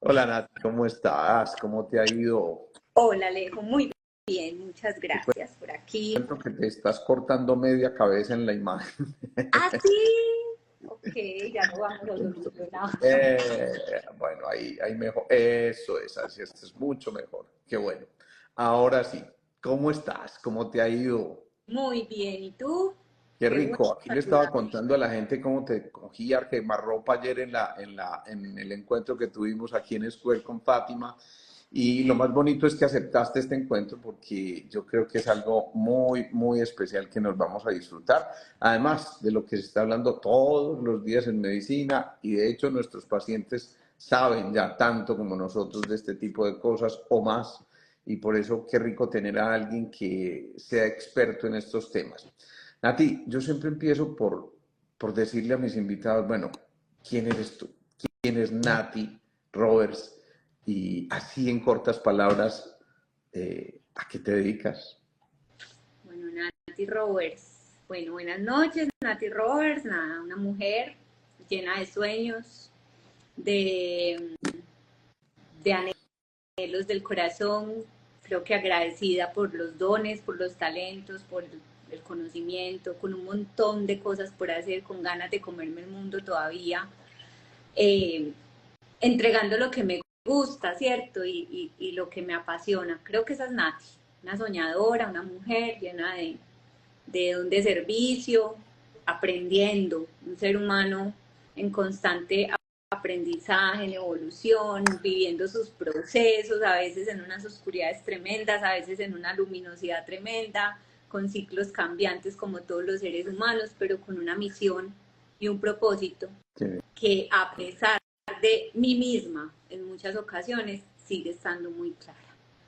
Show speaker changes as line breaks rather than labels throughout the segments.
Hola Nati, ¿cómo estás? ¿Cómo te ha ido?
Hola, Alejo, muy bien, muchas
Te
gracias por aquí.
cuento que te estás cortando media cabeza en la imagen.
Ah, sí, ok, ya lo vamos a solucionar.
Bueno, ahí mejor. Eso es, así es mucho mejor. Qué bueno. Ahora sí, ¿cómo estás? ¿Cómo te ha ido?
Muy bien, ¿y tú?
Qué
Qué bueno
rico. Aquí le estaba
saludarte.
contando a la gente cómo te cogí a quemarropa ayer en el encuentro que tuvimos aquí en Square con Fátima. Y lo más bonito es que aceptaste este encuentro porque yo creo que es algo muy, muy especial que nos vamos a disfrutar. Además de lo que se está hablando todos los días en medicina y de hecho nuestros pacientes saben ya tanto como nosotros de este tipo de cosas o más. Y por eso qué rico tener a alguien que sea experto en estos temas. Nati, yo siempre empiezo por decirle a mis invitados, bueno, ¿quién eres tú? ¿Quién es Nati Roberts? Y así en cortas palabras, ¿a qué te dedicas?
Bueno, Nati Roberts. Bueno, buenas noches, Nati Roberts, nada, una mujer llena de sueños, de, de anhelos del corazón, creo que agradecida por los dones, por los talentos, por el conocimiento, con un montón de cosas por hacer, con ganas de comerme el mundo todavía, eh, entregando lo que me gusta, ¿cierto? Y lo que me apasiona. Creo que esa es Nati, una soñadora, una mujer llena de don de servicio, aprendiendo, un ser humano en constante aprendizaje, en evolución, viviendo sus procesos, a veces en unas oscuridades tremendas, a veces en una luminosidad tremenda, con ciclos cambiantes como todos los seres humanos, pero con una misión y un propósito
Que
que a pesar de mí misma en muchas ocasiones sigue estando muy clara.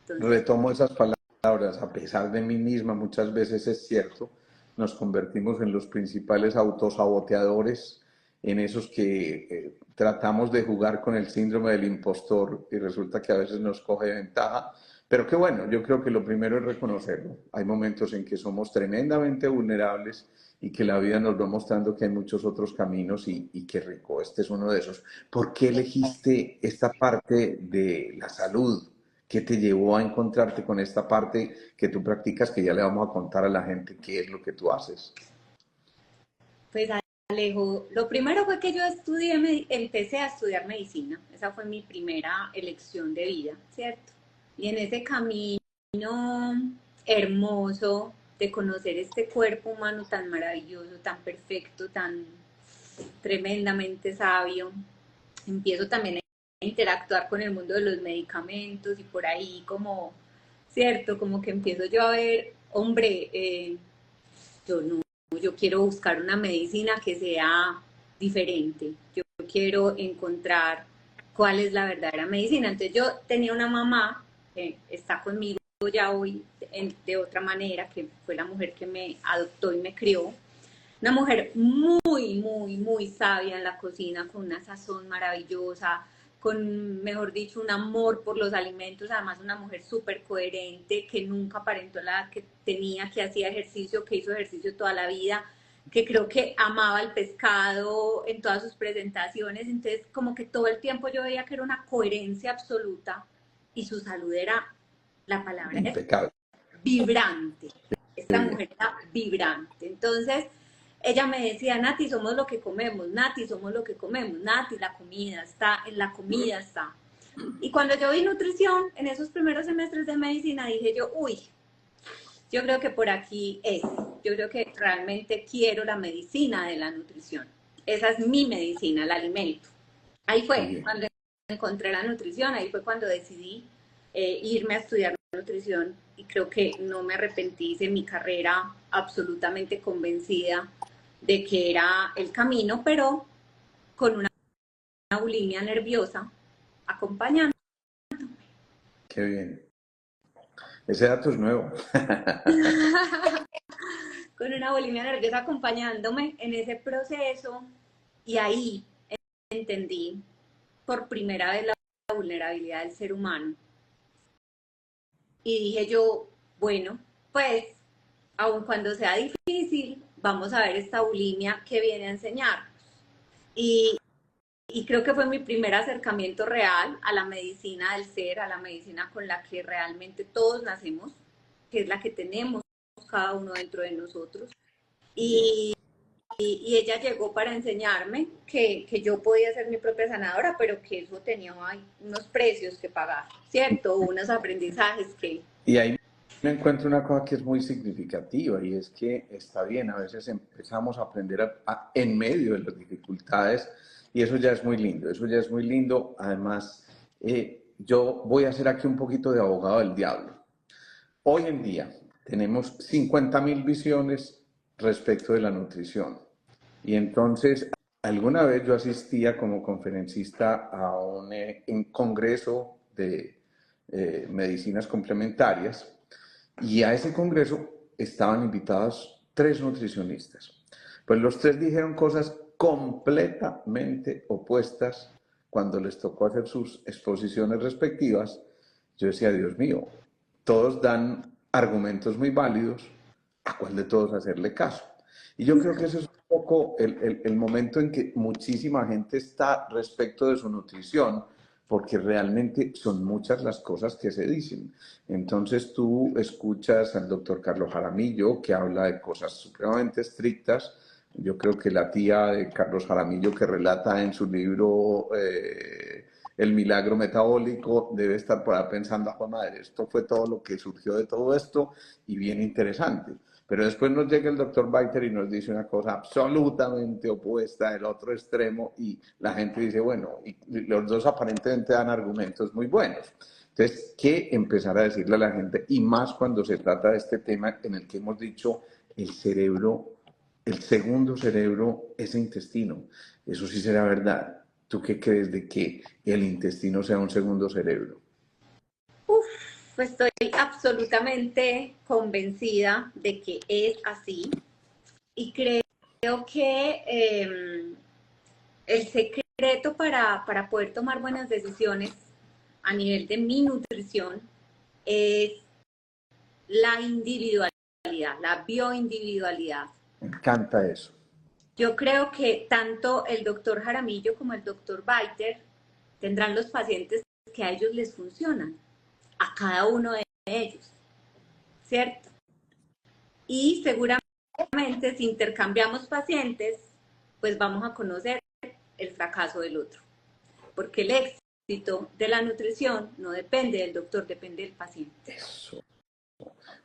Entonces,
retomo esas palabras, a pesar de mí misma, muchas veces es cierto, nos convertimos en los principales autosaboteadores, en esos que tratamos de jugar con el síndrome del impostor y resulta que a veces nos coge ventaja. Pero qué bueno, yo creo que lo primero es reconocerlo. Hay momentos en que somos tremendamente vulnerables y que la vida nos va mostrando que hay muchos otros caminos y qué rico, este es uno de esos. ¿Por qué elegiste esta parte de la salud? ¿Qué te llevó a encontrarte con esta parte que tú practicas, que ya le vamos a contar a la gente qué es lo que tú haces?
pues Alejo, lo primero fue que yo empecé a estudiar medicina, esa fue mi primera elección de vida, ¿cierto? Y en ese camino hermoso de conocer este cuerpo humano tan maravilloso, tan perfecto, tan tremendamente sabio, empiezo también a interactuar con el mundo de los medicamentos y por ahí como, ¿cierto? Como que empiezo yo a ver, hombre, yo no, yo quiero buscar una medicina que sea diferente, yo quiero encontrar cuál es la verdadera medicina. Entonces yo tenía una mamá que está conmigo ya hoy de otra manera, que fue la mujer que me adoptó y me crió, una mujer muy, muy, muy sabia en la cocina, con una sazón maravillosa, con, mejor dicho, un amor por los alimentos, además una mujer súper coherente, que nunca aparentó la edad que tenía, que hacía ejercicio, que hizo ejercicio toda la vida, que creo que amaba el pescado en todas sus presentaciones, entonces como que todo el tiempo yo veía que era una coherencia absoluta y su salud era, la palabra es
Impecable.
vibrante.
Qué
Esta
bien.
mujer era vibrante. Entonces, ella me decía, Nati, somos lo que comemos, Nati, somos lo que comemos, Nati, la comida está, en la comida está. Y cuando yo vi nutrición, en esos primeros semestres de medicina, dije yo, uy, yo creo que por aquí es. Yo creo que realmente quiero la medicina de la nutrición. Esa es mi medicina, el alimento. Ahí
Qué
fue
bien.
cuando encontré la nutrición, ahí fue cuando decidí irme a estudiar nutrición y creo que no me arrepentí, hice mi carrera absolutamente convencida de que era el camino, pero con una bulimia nerviosa acompañando.
Qué bien. Ese dato es nuevo.
Con una bulimia nerviosa acompañándome en ese proceso y ahí entendí por primera vez la vulnerabilidad del ser humano. Y dije yo, bueno, pues, aun cuando sea difícil, vamos a ver esta bulimia que viene a enseñar. Y y creo que fue mi primer acercamiento real a la medicina del ser, a la medicina con la que realmente todos nacemos, que es la que tenemos cada uno dentro de nosotros. Y ella llegó para enseñarme que yo podía ser mi propia sanadora, pero que eso tenía unos precios que pagar, ¿cierto? Unos aprendizajes que...
Y ahí me encuentro una cosa que es muy significativa y es que está bien, a veces empezamos a aprender en medio de las dificultades y eso ya es muy lindo, eso ya es muy lindo. Además, yo voy a hacer aquí un poquito de abogado del diablo. Hoy en día tenemos 50.000 visiones respecto de la nutrición. Y entonces, alguna vez yo asistía como conferencista a un congreso de medicinas complementarias y a ese congreso estaban invitados 3 nutricionistas. Pues los 3 dijeron cosas completamente opuestas cuando les tocó hacer sus exposiciones respectivas. Yo decía, Dios mío, todos dan argumentos muy válidos, ¿a cuál de todos hacerle caso? Y yo creo que eso es un poco el momento en que muchísima gente está respecto de su nutrición, porque realmente son muchas las cosas que se dicen. Entonces tú escuchas al doctor Carlos Jaramillo, que habla de cosas supremamente estrictas. Yo creo que la tía de Carlos Jaramillo, que relata en su libro El milagro metabólico, debe estar por ahí pensando, ¡ah, madre! Esto fue todo lo que surgió de todo esto y bien interesante. Pero después nos llega el doctor Biter y nos dice una cosa absolutamente opuesta del otro extremo y la gente dice, bueno, y los dos aparentemente dan argumentos muy buenos. Entonces, ¿qué empezar a decirle a la gente? Y más cuando se trata de este tema en el que hemos dicho el cerebro, el segundo cerebro, ese intestino. Eso sí será verdad. ¿Tú qué crees de que el intestino sea un segundo cerebro?
Pues estoy absolutamente convencida de que es así y creo que el secreto para poder tomar buenas decisiones a nivel de mi nutrición es la individualidad, la bioindividualidad.
Me encanta eso.
Yo creo que tanto el doctor Jaramillo como el doctor Biter tendrán los pacientes que a ellos les funcionan, a cada uno de ellos, ¿cierto? Y seguramente si intercambiamos pacientes, pues vamos a conocer el fracaso del otro, porque el éxito de la nutrición no depende del doctor, depende del paciente.
Eso.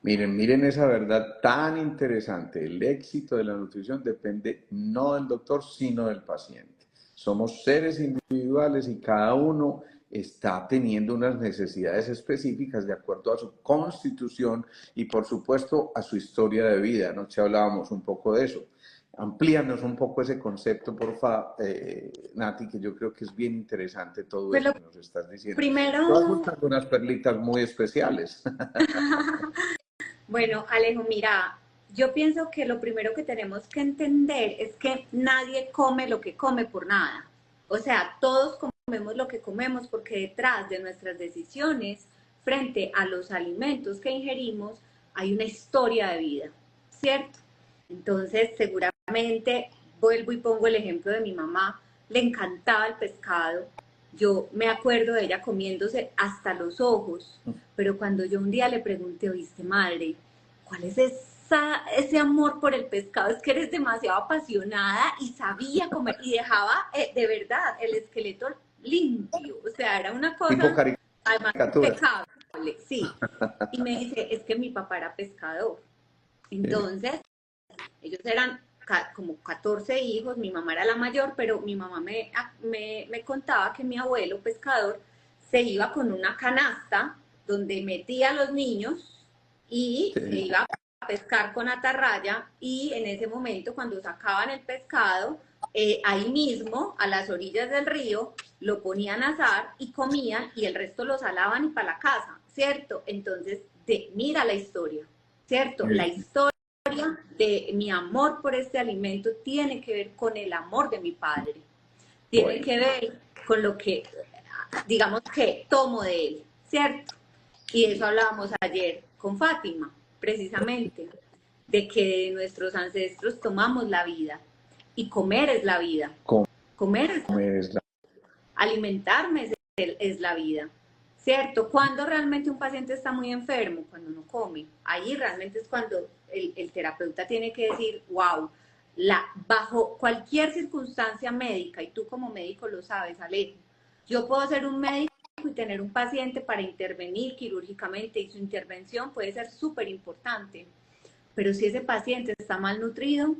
Miren esa verdad tan interesante. El éxito de la nutrición depende no del doctor, sino del paciente. Somos seres individuales y cada uno está teniendo unas necesidades específicas de acuerdo a su constitución y por supuesto a su historia de vida. Anoche hablábamos un poco de eso. Amplíanos un poco ese concepto, por favor, Nati, que yo creo que es bien interesante todo
Pues
eso
lo
que nos estás diciendo. Tú has
primero,
buscado unas perlitas muy especiales.
bueno, Alejo, mira, yo pienso que lo primero que tenemos que entender es que nadie come lo que come por nada. O sea, todos comemos lo que comemos porque detrás de nuestras decisiones frente a los alimentos que ingerimos hay una historia de vida, ¿cierto? Entonces, seguramente, vuelvo y pongo el ejemplo de mi mamá, le encantaba el pescado. Yo me acuerdo de ella comiéndose hasta los ojos, pero cuando yo un día le pregunté, oíste madre, ¿cuál es ese amor por el pescado? Es que eres demasiado apasionada y sabía comer y dejaba de verdad el esqueleto limpio, o sea, era una
Tipo
cosa además
caricatura.
impecable, sí. Y me dice, es que mi papá era pescador. Entonces, ellos eran como 14 hijos, mi mamá era la mayor, pero mi mamá me contaba que mi abuelo pescador se iba con una canasta donde metía a los niños y se
Sí.
iba a pescar con atarraya y en ese momento cuando sacaban el pescado, ahí mismo, a las orillas del río, lo ponían a asar y comían y el resto lo salaban y para la casa, ¿cierto? Entonces, mira la historia, ¿cierto? La historia de mi amor por este alimento tiene que ver con el amor de mi padre, tiene
Bueno,
que ver con lo que, digamos que tomo de él, ¿cierto? Y de eso hablábamos ayer con Fátima, precisamente, de que de nuestros ancestros tomamos la vida y comer es la vida, comer es la vida.
comer es la
alimentarme es la vida, ¿cierto? Cuando realmente un paciente está muy enfermo, cuando no come, ahí realmente es cuando el terapeuta tiene que decir, wow, bajo cualquier circunstancia médica, y tú como médico lo sabes, Alejo, yo puedo ser un médico y tener un paciente para intervenir quirúrgicamente y su intervención puede ser súper importante, pero si ese paciente está malnutrido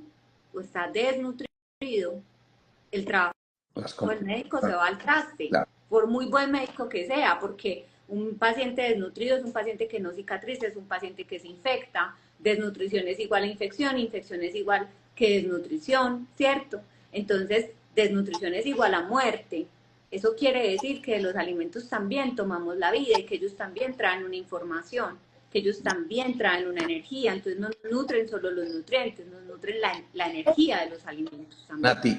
o está desnutrido, el trabajo del médico se va al traste,
Claro.
por muy buen médico que sea, porque un paciente desnutrido es un paciente que no cicatriza, es un paciente que se infecta, desnutrición es igual a infección, infección es igual que desnutrición, ¿cierto? Entonces, desnutrición es igual a muerte. Eso quiere decir que los alimentos también tomamos la vida y que ellos también traen una información, que ellos también traen una energía, entonces no nutren solo los nutrientes, nos nutren la energía de los alimentos también.
Nati,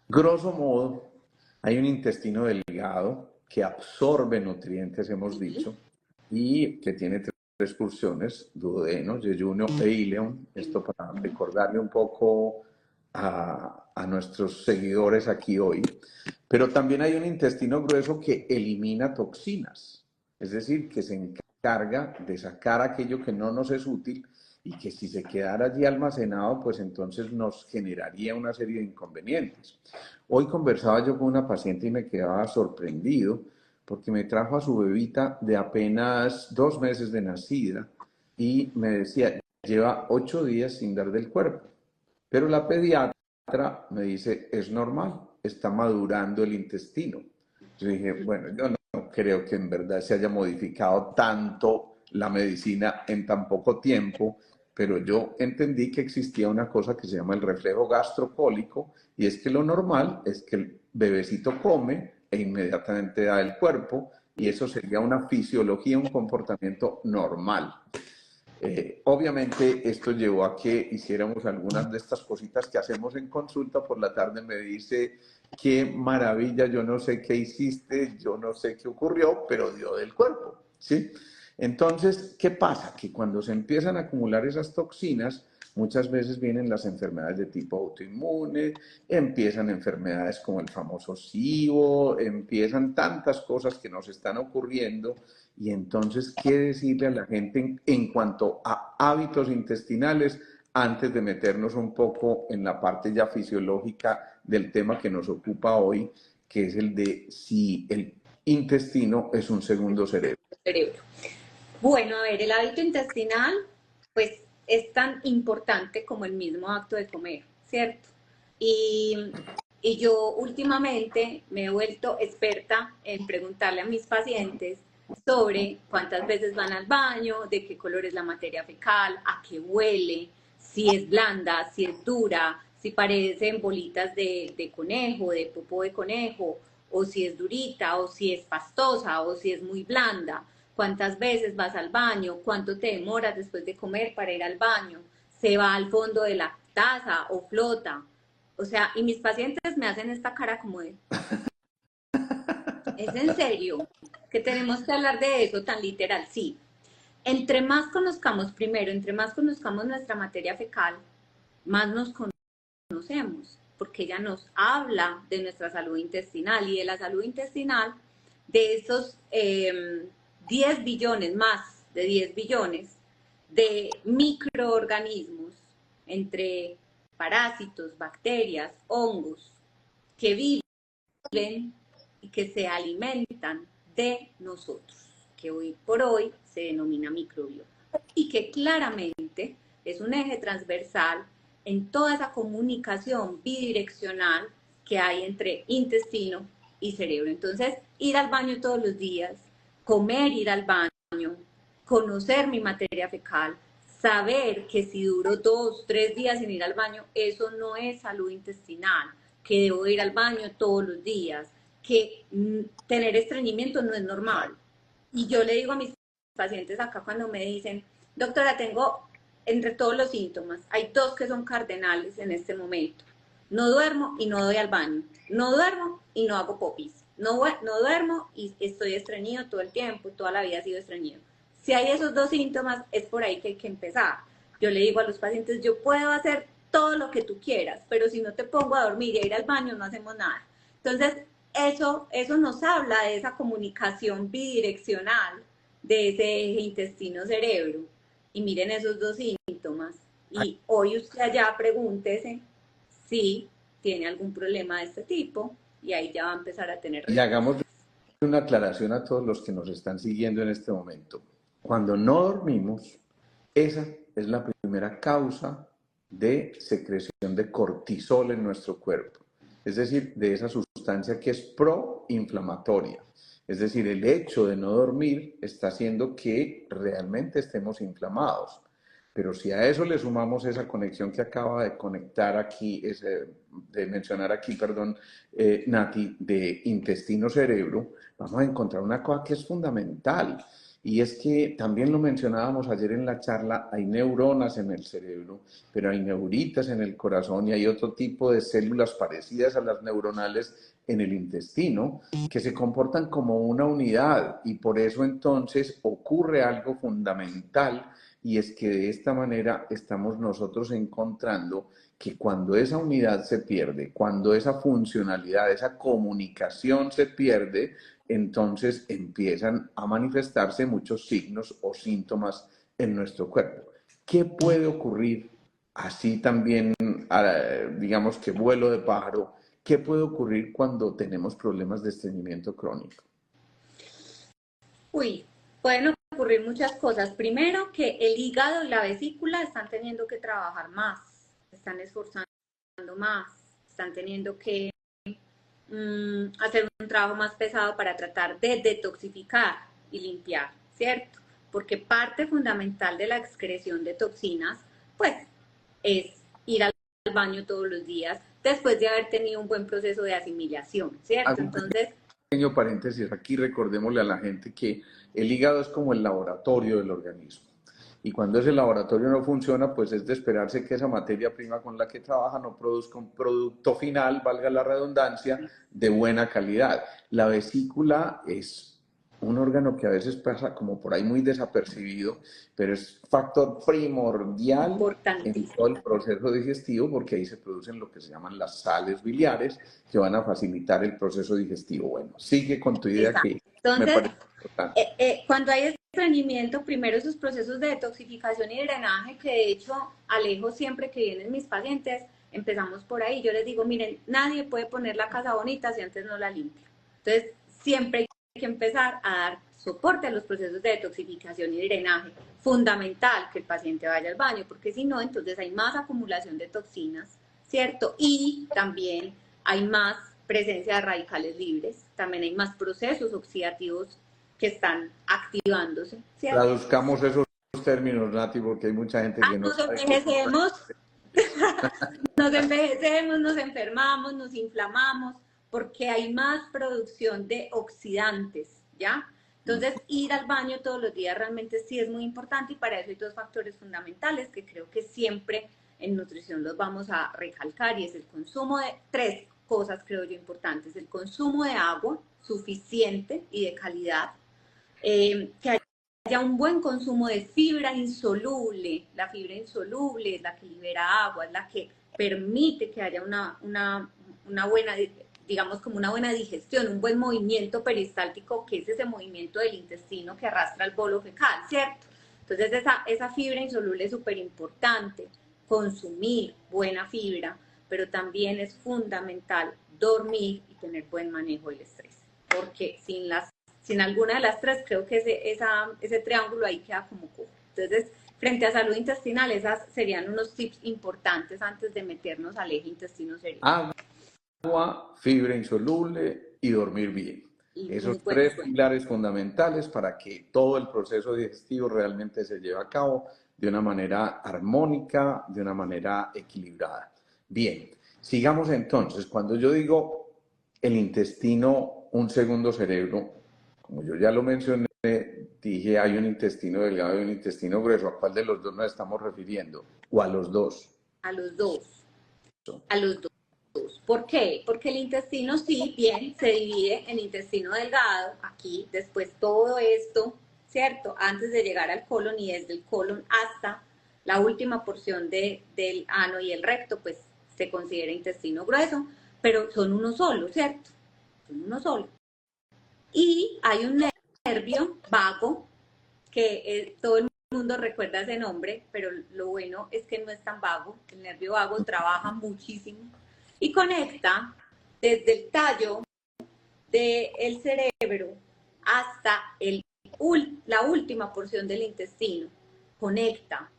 grosso modo, hay un intestino delgado que absorbe nutrientes, hemos dicho, y que tiene tres porciones, duodeno, yeyuno e ileum. Esto para recordarle un poco a nuestros seguidores aquí hoy. Pero también hay un intestino grueso que elimina toxinas, es decir, que se encarga de sacar aquello que no nos es útil y que si se quedara allí almacenado, pues entonces nos generaría una serie de inconvenientes. Hoy conversaba yo con una paciente y me quedaba sorprendido porque me trajo a su bebita de apenas 2 meses de nacida y me decía, lleva 8 días sin dar del cuerpo. Pero la pediatra me dice, es normal, está madurando el intestino. Yo dije, bueno, yo no creo que en verdad se haya modificado tanto la medicina en tan poco tiempo, pero yo entendí que existía una cosa que se llama el reflejo gastrocólico, y es que lo normal es que el bebecito come e inmediatamente da el cuerpo, y eso sería una fisiología, un comportamiento normal. Obviamente esto llevó a que hiciéramos algunas de estas cositas que hacemos en consulta. Por la tarde me dice, qué maravilla, yo no sé qué hiciste, yo no sé qué ocurrió, pero dio del cuerpo, ¿sí? Entonces, ¿qué pasa? Que cuando se empiezan a acumular esas toxinas, muchas veces vienen las enfermedades de tipo autoinmune, empiezan enfermedades como el famoso SIBO, empiezan tantas cosas que nos están ocurriendo. Y entonces, ¿qué decirle a la gente en cuanto a hábitos intestinales antes de meternos un poco en la parte ya fisiológica del tema que nos ocupa hoy, que es el de si el intestino es un segundo cerebro?
Bueno, a ver, el hábito intestinal, pues es tan importante como el mismo acto de comer, ¿cierto? Y, y yo últimamente me he vuelto experta en preguntarle a mis pacientes sobre cuántas veces van al baño, de qué color es la materia fecal, a qué huele, si es blanda, si es dura, si parecen bolitas de conejo, de popó de conejo, o si es durita, o si es pastosa, o si es muy blanda. ¿Cuántas veces vas al baño? ¿Cuánto te demoras después de comer para ir al baño? ¿Se va al fondo de la taza o flota? O sea, y mis pacientes me hacen esta cara como de, ¿es en serio? Que tenemos que hablar de eso tan literal, sí. Entre más conozcamos, primero, entre más conozcamos nuestra materia fecal, más nos conocemos, porque ella nos habla de nuestra salud intestinal y de la salud intestinal, de esos 10 billones, más de 10 billones de microorganismos, entre parásitos, bacterias, hongos, que viven y que se alimentan de nosotros, que hoy por hoy se denomina microbioma, y que claramente es un eje transversal en toda esa comunicación bidireccional que hay entre intestino y cerebro. Entonces, ir al baño todos los días, comer, ir al baño, conocer mi materia fecal, saber que si duro 2, 3 días sin ir al baño, eso no es salud intestinal, que debo ir al baño todos los días, que tener estreñimiento no es normal. Y yo le digo a mis pacientes acá cuando me dicen, doctora, tengo entre todos los síntomas, hay dos que son cardenales en este momento. No duermo y no doy al baño. No duermo y no hago popis. No duermo y estoy estreñido todo el tiempo, toda la vida he sido estreñido. Si hay esos dos síntomas, es por ahí que hay que empezar. Yo le digo a los pacientes, yo puedo hacer todo lo que tú quieras, pero si no te pongo a dormir y a ir al baño, no hacemos nada. Entonces, eso nos habla de esa comunicación bidireccional de ese eje intestino-cerebro. Y miren esos dos síntomas. Y hoy usted allá pregúntese si tiene algún problema de este tipo y ahí ya va a empezar a tener
Y
respuesta.
hagamos una aclaración a todos los que nos están siguiendo en este momento. Cuando no dormimos, esa es la primera causa de secreción de cortisol en nuestro cuerpo, es decir, de esa sustancia que es proinflamatoria. Es decir, el hecho de no dormir está haciendo que realmente estemos inflamados. Pero si a eso le sumamos esa conexión que acaba de conectar aquí, de mencionar aquí, perdón, Nati, de intestino-cerebro, vamos a encontrar una cosa que es fundamental. Y es que también lo mencionábamos ayer en la charla, hay neuronas en el cerebro, pero hay neuritas en el corazón y hay otro tipo de células parecidas a las neuronales en el intestino que se comportan como una unidad y por eso entonces ocurre algo fundamental y es que de esta manera estamos nosotros encontrando que cuando esa unidad se pierde, cuando esa funcionalidad, esa comunicación se pierde, entonces empiezan a manifestarse muchos signos o síntomas en nuestro cuerpo. ¿Qué puede ocurrir? Así también, digamos que vuelo de pájaro, ¿qué puede ocurrir cuando tenemos problemas de estreñimiento crónico?
Uy, pueden ocurrir muchas cosas. Primero, que el hígado y la vesícula están teniendo que trabajar más, están esforzando más, están teniendo que hacer un trabajo más pesado para tratar de detoxificar y limpiar, ¿cierto? Porque parte fundamental de la excreción de toxinas, pues, es ir al baño todos los días después de haber tenido un buen proceso de asimilación, ¿cierto?
Hago un
Entonces,
pequeño paréntesis aquí, recordémosle a la gente que el hígado es como el laboratorio del organismo. Y cuando ese laboratorio no funciona, pues es de esperarse que esa materia prima con la que trabaja no produzca un producto final, valga la redundancia, de buena calidad. La vesícula es un órgano que a veces pasa como por ahí muy desapercibido, pero es factor primordial en todo
importantísimo.
el proceso digestivo porque ahí se producen lo que se llaman las sales biliares que van a facilitar el proceso digestivo. Bueno, sigue con tu idea
Exacto.
que me
Entonces,
parece importante.
cuando hay estreñimiento, primero esos procesos de detoxificación y drenaje, que de hecho alejo siempre que vienen mis pacientes, empezamos por ahí. Yo les digo, miren, nadie puede poner la casa bonita si antes no la limpia. Entonces, siempre hay que empezar a dar soporte a los procesos de detoxificación y drenaje. Fundamental que el paciente vaya al baño, porque si no, entonces hay más acumulación de toxinas, ¿cierto? Y también hay más presencia de radicales libres, también hay más procesos oxidativos que están activándose, ¿cierto?
Traduzcamos esos términos, Nati, porque hay mucha gente que no
Nos
sabe qué son.
envejecemos, nos envejecemos, nos enfermamos, nos inflamamos, porque hay más producción de oxidantes, ¿ya? Entonces, ir al baño todos los días realmente sí es muy importante y para eso hay dos factores fundamentales que creo que siempre en nutrición los vamos a recalcar y es el consumo de tres cosas, creo yo, importantes. El consumo de agua suficiente y de calidad, que haya un buen consumo de fibra insoluble. La fibra insoluble es la que libera agua, es la que permite que haya una buena, digamos, como una buena digestión, un buen movimiento peristáltico, que es ese movimiento del intestino que arrastra el bolo fecal, ¿cierto? Entonces esa fibra insoluble es súper importante, consumir buena fibra, pero también es fundamental dormir y tener buen manejo del estrés, porque sin alguna de las tres, creo que ese triángulo ahí queda como cojo. Entonces, frente a salud intestinal, esas serían unos tips importantes antes de meternos al eje intestino-cerebro.
Agua, fibra insoluble y dormir bien.
Y
Esos
muy buen
tres
sueño.
pilares fundamentales para que todo el proceso digestivo realmente se lleve a cabo de una manera armónica, de una manera equilibrada. Bien, sigamos entonces. Cuando yo digo el intestino, un segundo cerebro, como yo ya lo mencioné, dije hay un intestino delgado y un intestino grueso. ¿A cuál de los dos nos estamos refiriendo? ¿O a los dos?
A los dos, a los dos. ¿Por qué? Porque el intestino sí, bien, se divide en intestino delgado, aquí, después todo esto, ¿cierto? Antes de llegar al colon y desde el colon hasta la última porción del ano y el recto, pues se considera intestino grueso, pero son uno solo, ¿cierto? en uno solo. Y hay un nervio vago que todo el mundo recuerda ese nombre, pero lo bueno es que no es tan vago. El nervio vago trabaja muchísimo y conecta desde el tallo del cerebro hasta la última porción del intestino. Conecta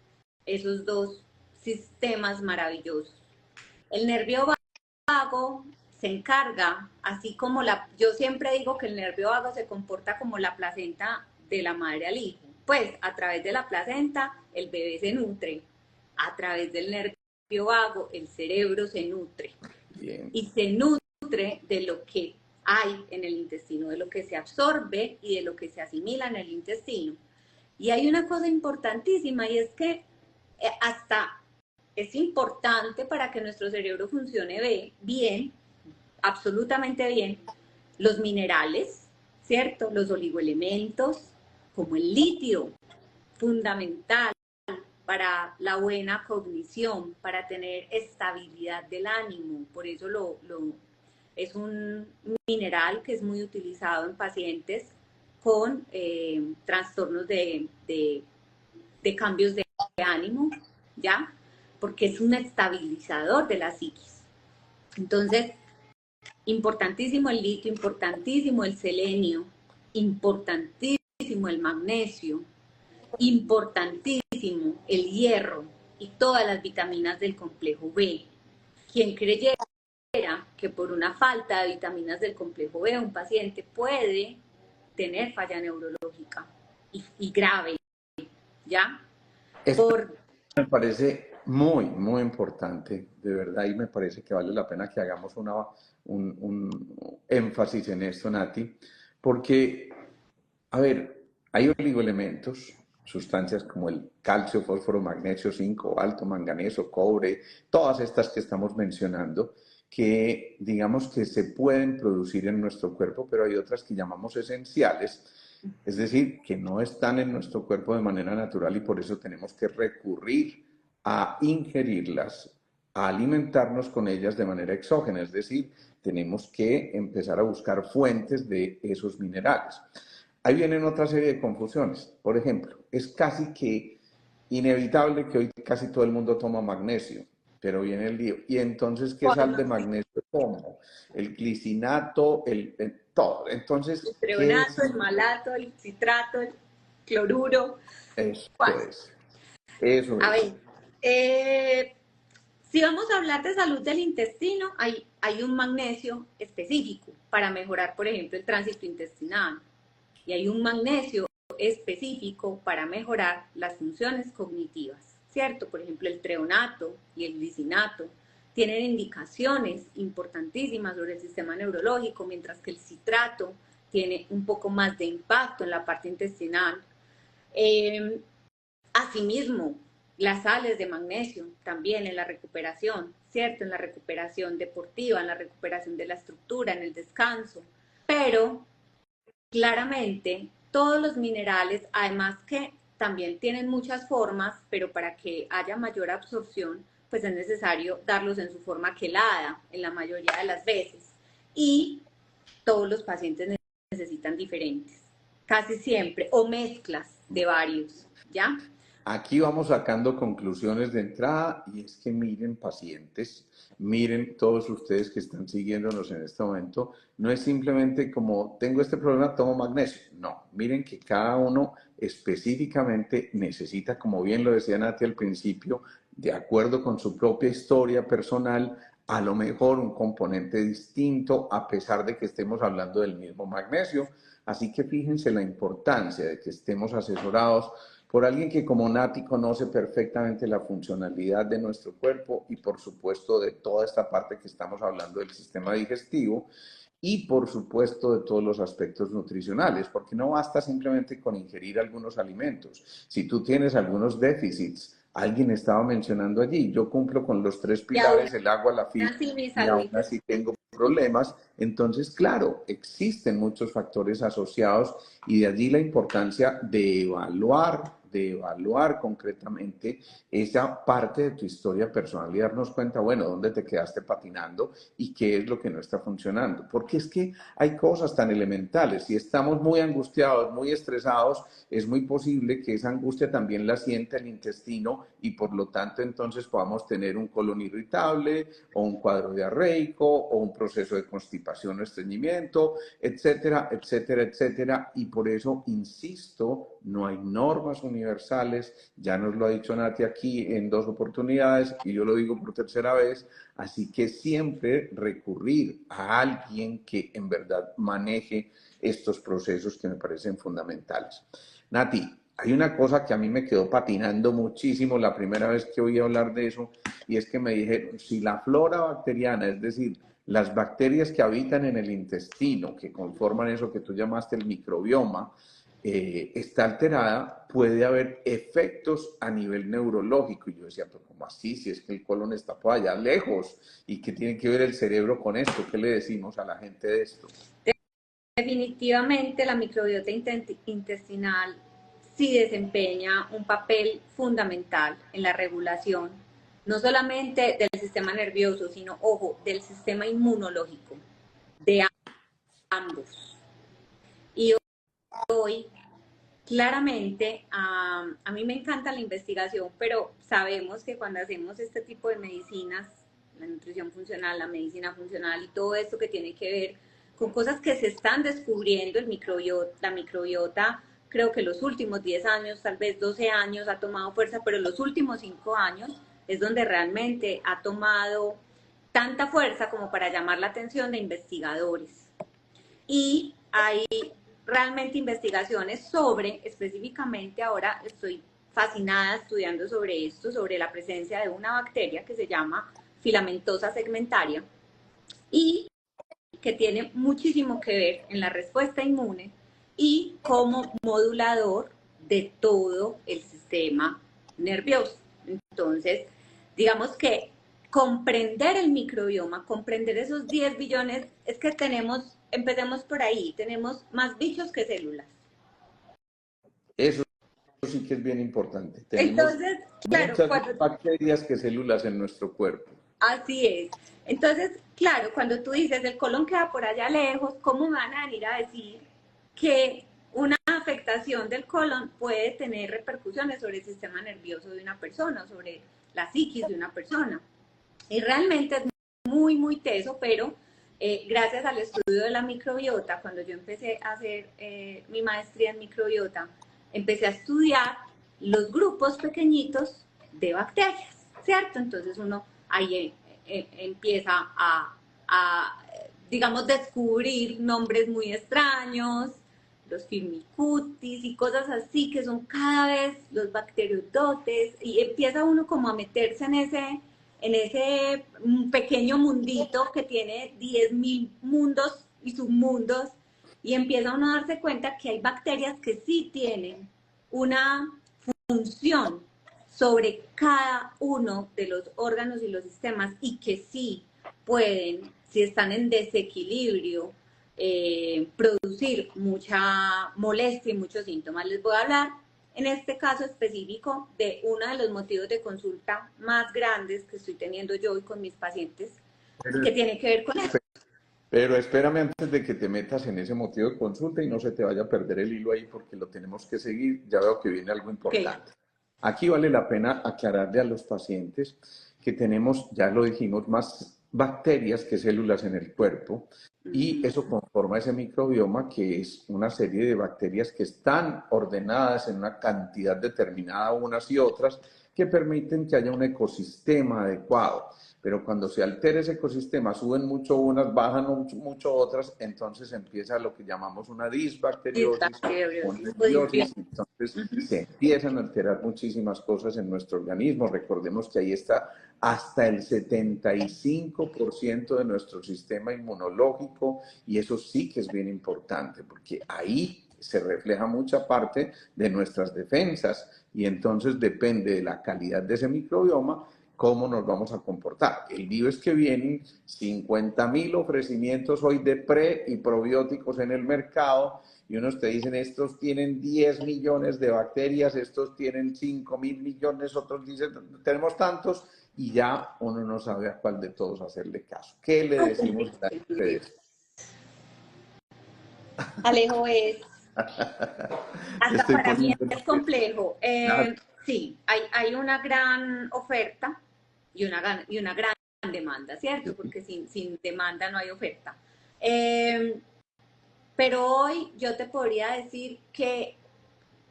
esos dos sistemas maravillosos. El nervio vago se encarga, así como yo siempre digo que el nervio vago se comporta como la placenta de la madre al hijo. Pues a través de la placenta el bebé se nutre, a través del nervio vago el cerebro se nutre. Bien. Y se nutre de lo que hay en el intestino, de lo que se absorbe y de lo que se asimila en el intestino. Y hay una cosa importantísima y es que hasta es importante para que nuestro cerebro funcione bien, absolutamente bien, los minerales, ¿cierto? Los oligoelementos, como el litio, fundamental para la buena cognición, para tener estabilidad del ánimo. Por eso es un mineral que es muy utilizado en pacientes con trastornos de cambios de ánimo, ¿ya? Porque es un estabilizador de la psiquis. Entonces, importantísimo el litio, importantísimo el selenio, importantísimo el magnesio, importantísimo el hierro y todas las vitaminas del complejo B. Quien creyera que por una falta de vitaminas del complejo B un paciente puede tener falla neurológica y grave, ¿ya?
Me parece muy, muy importante, de verdad, y me parece que vale la pena que hagamos un énfasis en esto, Nati, porque, a ver, hay oligoelementos, sustancias como el calcio, fósforo, magnesio, zinc, cobalto, manganeso, cobre, todas estas que estamos mencionando, que digamos que se pueden producir en nuestro cuerpo, pero hay otras que llamamos esenciales, es decir, que no están en nuestro cuerpo de manera natural y por eso tenemos que recurrir a ingerirlas, a alimentarnos con ellas de manera exógena, es decir, tenemos que empezar a buscar fuentes de esos minerales. Ahí vienen otra serie de confusiones. Por ejemplo, es casi que inevitable que hoy casi todo el mundo toma magnesio, pero viene el lío. Y entonces, ¿qué sal de magnesio tomo? El glicinato, todo. Entonces,
el treonato, el malato, el citrato, el cloruro.
Eso es. Eso
a
es.
ver, si vamos a hablar de salud del intestino, hay un magnesio específico para mejorar, por ejemplo, el tránsito intestinal. Y hay un magnesio específico para mejorar las funciones cognitivas, ¿cierto? Por ejemplo, el treonato y el glicinato tienen indicaciones importantísimas sobre el sistema neurológico, mientras que el citrato tiene un poco más de impacto en la parte intestinal. Asimismo, las sales de magnesio también en la recuperación, ¿cierto? En la recuperación deportiva, en la recuperación de la estructura, en el descanso. Pero, claramente, todos los minerales, además que también tienen muchas formas, pero para que haya mayor absorción, pues es necesario darlos en su forma quelada, en la mayoría de las veces. Y todos los pacientes necesitan diferentes, casi siempre, o mezclas de varios, ¿ya?
Aquí vamos sacando conclusiones de entrada y es que miren pacientes, miren todos ustedes que están siguiéndonos en este momento, no es simplemente como tengo este problema, tomo magnesio, no, miren que cada uno específicamente necesita, como bien lo decía Nati al principio, de acuerdo con su propia historia personal, a lo mejor un componente distinto a pesar de que estemos hablando del mismo magnesio, así que fíjense la importancia de que estemos asesorados por alguien que como Nati conoce perfectamente la funcionalidad de nuestro cuerpo y por supuesto de toda esta parte que estamos hablando del sistema digestivo y por supuesto de todos los aspectos nutricionales, porque no basta simplemente con ingerir algunos alimentos. Si tú tienes algunos déficits, alguien estaba mencionando allí, yo cumplo con los 3 pilares, el agua, la fibra, y aún así tengo problemas, entonces claro, existen muchos factores asociados y de allí la importancia de evaluar de evaluar concretamente esa parte de tu historia personal y darnos cuenta, bueno, dónde te quedaste patinando y qué es lo que no está funcionando. Porque es que hay cosas tan elementales. Si estamos muy angustiados, muy estresados, es muy posible que esa angustia también la sienta el intestino y por lo tanto entonces podamos tener un colon irritable o un cuadro diarreico o un proceso de constipación o estreñimiento, etcétera, etcétera, etcétera. Y por eso, insisto, no hay normas universales. Ya nos lo ha dicho Nati aquí en 2 oportunidades y yo lo digo por tercera vez. Así que siempre recurrir a alguien que en verdad maneje estos procesos que me parecen fundamentales. Nati, hay una cosa que a mí me quedó patinando muchísimo la primera vez que oí hablar de eso, y es que me dijeron, si la flora bacteriana, es decir, las bacterias que habitan en el intestino, que conforman eso que tú llamaste el microbioma, está alterada, puede haber efectos a nivel neurológico. Y yo decía, pero ¿cómo así? Si es que el colon está por allá lejos, ¿y qué tiene que ver el cerebro con esto? ¿Qué le decimos a la gente de esto?
Definitivamente la microbiota intestinal sí desempeña un papel fundamental en la regulación, no solamente del sistema nervioso, sino, ojo, del sistema inmunológico, de ambos. Y hoy, claramente, a mí me encanta la investigación, pero sabemos que cuando hacemos este tipo de medicinas, la nutrición funcional, la medicina funcional y todo esto que tiene que ver con cosas que se están descubriendo, la microbiota, creo que los últimos 10 años, tal vez 12 años ha tomado fuerza, pero los últimos 5 años es donde realmente ha tomado tanta fuerza como para llamar la atención de investigadores. Y hay realmente investigaciones sobre, específicamente ahora estoy fascinada estudiando sobre esto, sobre la presencia de una bacteria que se llama filamentosa segmentaria y que tiene muchísimo que ver en la respuesta inmune y como modulador de todo el sistema nervioso. Entonces, digamos que comprender el microbioma, comprender esos 10 billones, es que empecemos por ahí, tenemos más bichos que células.
Eso sí que es bien importante. Tenemos
Entonces, claro,
muchas más bacterias que células en nuestro cuerpo.
así es. Entonces, claro, cuando tú dices el colon queda por allá lejos, ¿cómo me van a venir a decir que una afectación del colon puede tener repercusiones sobre el sistema nervioso de una persona, sobre la psiquis de una persona? Y realmente es muy, muy teso, pero gracias al estudio de la microbiota, cuando yo empecé a hacer mi maestría en microbiota, empecé a estudiar los grupos pequeñitos de bacterias, ¿cierto? Entonces uno ahí empieza digamos, descubrir nombres muy extraños, los firmicutis y cosas así, que son cada vez los bacterodotes, y empieza uno como a meterse en ese pequeño mundito que tiene 10.000 mundos y submundos, y empieza uno a darse cuenta que hay bacterias que sí tienen una función sobre cada uno de los órganos y los sistemas y que sí pueden, si están en desequilibrio, producir mucha molestia y muchos síntomas. Les voy a hablar en este caso específico de uno de los motivos de consulta más grandes que estoy teniendo yo hoy con mis pacientes, que tiene que ver con eso.
Pero espérame antes de que te metas en ese motivo de consulta y no se te vaya a perder el hilo ahí porque lo tenemos que seguir. Ya veo que viene algo importante. Okay. Aquí vale la pena aclararle a los pacientes que tenemos, ya lo dijimos, más bacterias que células en el cuerpo y eso conforma ese microbioma que es una serie de bacterias que están ordenadas en una cantidad determinada unas y otras que permiten que haya un ecosistema adecuado. Pero cuando se altera ese ecosistema, suben mucho unas, bajan mucho otras, entonces empieza lo que llamamos una disbacteriosis, una disbiosis, entonces se empiezan a alterar muchísimas cosas en nuestro organismo. Recordemos que ahí está hasta el 75% de nuestro sistema inmunológico y eso sí que es bien importante porque ahí se refleja mucha parte de nuestras defensas y entonces depende de la calidad de ese microbioma cómo nos vamos a comportar. El lío es que vienen 50.000 ofrecimientos hoy de pre y probióticos en el mercado y unos te dicen estos tienen 10 millones de bacterias, estos tienen 5.000 millones, otros dicen tenemos tantos y ya uno no sabe a cuál de todos hacerle caso. ¿Qué le decimos a ustedes?
Alejo, hasta
Estoy
para mí
poniendo...
es complejo. Sí, hay una gran oferta y una gran demanda, ¿cierto? Porque sin demanda no hay oferta. Pero hoy yo te podría decir que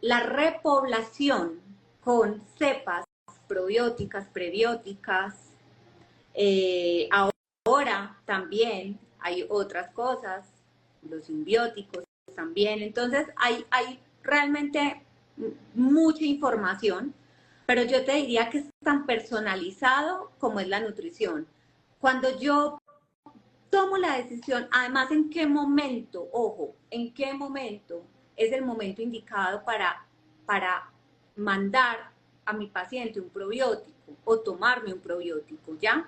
la repoblación con cepas probióticas, prebióticas, ahora también hay otras cosas, los simbióticos también. Entonces hay realmente mucha información, pero yo te diría que es tan personalizado como es la nutrición. Cuando yo tomo la decisión, además en qué momento, ojo, en qué momento es el momento indicado para mandar a mi paciente un probiótico o tomarme un probiótico, ¿ya?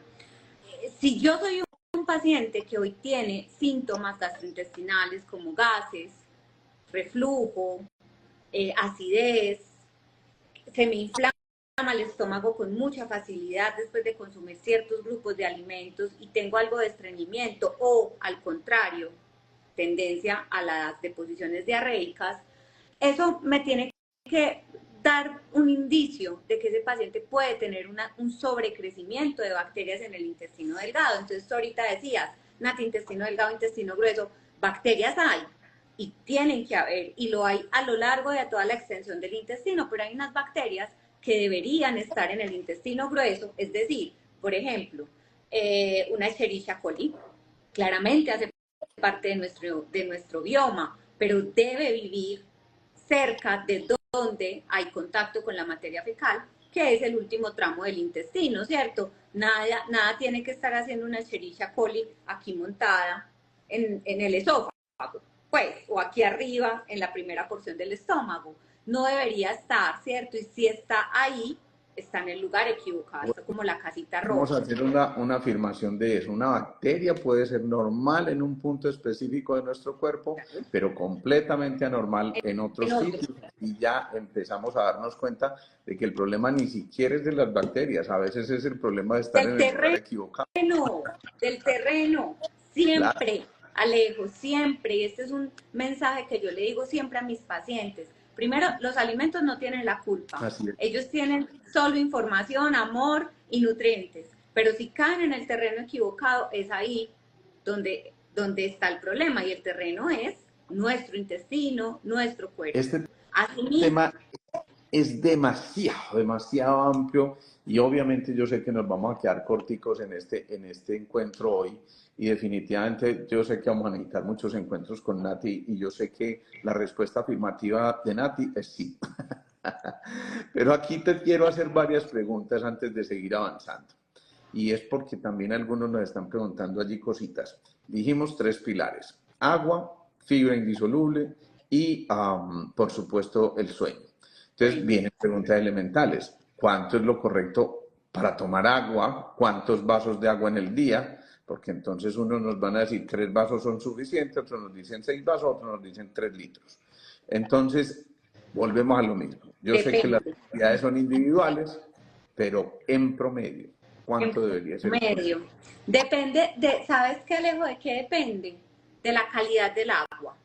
Si yo soy un paciente que hoy tiene síntomas gastrointestinales como gases, reflujo, acidez, se me inflama el estómago con mucha facilidad después de consumir ciertos grupos de alimentos y tengo algo de estreñimiento o al contrario, tendencia a las deposiciones diarreicas, eso me tiene que dar un indicio de que ese paciente puede tener un sobrecrecimiento de bacterias en el intestino delgado. Entonces tú ahorita decías, Nati, intestino delgado, intestino grueso, bacterias hay y tienen que haber, y lo hay a lo largo de toda la extensión del intestino, pero hay unas bacterias que deberían estar en el intestino grueso, es decir, por ejemplo, una Escherichia coli, claramente hace parte de nuestro bioma, pero debe vivir cerca de donde hay contacto con la materia fecal, que es el último tramo del intestino, ¿cierto? Nada tiene que estar haciendo una Escherichia coli aquí montada en el esófago, pues, o aquí arriba en la primera porción del estómago. No debería estar, ¿cierto? Y si está ahí, está en el lugar equivocado, está como la casita
Vamos a
roja.
hacer una afirmación de eso. Una bacteria puede ser normal en un punto específico de nuestro cuerpo, pero completamente anormal en otros
En otro.
sitios. Y ya empezamos a darnos cuenta de que el problema ni siquiera es de las bacterias. A veces es el problema de estar
Del
en el lugar
terreno,
equivocado.
del terreno,
Claro,
siempre, Alejo, siempre. Y este es un mensaje que yo le digo siempre a mis pacientes. Primero, los alimentos no tienen la culpa.
así es.
Ellos tienen solo información, amor y nutrientes. Pero si caen en el terreno equivocado, es ahí donde está el problema. Y el terreno es nuestro intestino, nuestro cuerpo.
Este
Así
tema es demasiado, demasiado amplio y obviamente yo sé que nos vamos a quedar corticos en este encuentro hoy y definitivamente yo sé que vamos a necesitar muchos encuentros con Nati y yo sé que la respuesta afirmativa de Nati es sí. Pero aquí te quiero hacer varias preguntas antes de seguir avanzando. Y es porque también algunos nos están preguntando allí cositas. Dijimos 3 pilares: agua, fibra indisoluble y, por supuesto, el sueño. Entonces vienen preguntas elementales. ¿Cuánto es lo correcto para tomar agua? ¿Cuántos vasos de agua en el día? Porque entonces unos nos van a decir 3 vasos son suficientes, otros nos dicen 6 vasos, otros nos dicen 3 litros. Entonces, volvemos a lo mismo. Yo sé que las
depende.
actividades son individuales, pero en promedio,
En
¿cuánto debería ser el consumo?
medio. Depende de, ¿sabes qué, Alejo? ¿De qué depende? De la calidad del agua.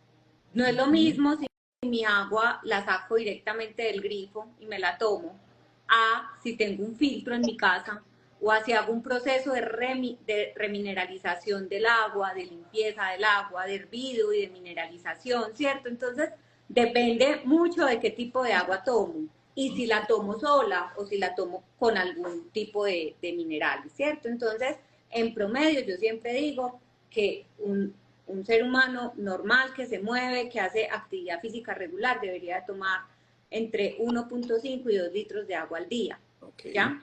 No es lo mismo si mi agua la saco directamente del grifo y me la tomo, a si tengo un filtro en mi casa o si hago un proceso de remineralización del agua, de limpieza del agua, de hervido y de mineralización, ¿cierto? Entonces, depende mucho de qué tipo de agua tomo y si la tomo sola o si la tomo con algún tipo de minerales, ¿cierto? Entonces, en promedio, yo siempre digo que un ser humano normal que se mueve, que hace actividad física regular, debería tomar entre 1.5 y 2 litros de agua al día,
Ok.
¿ya?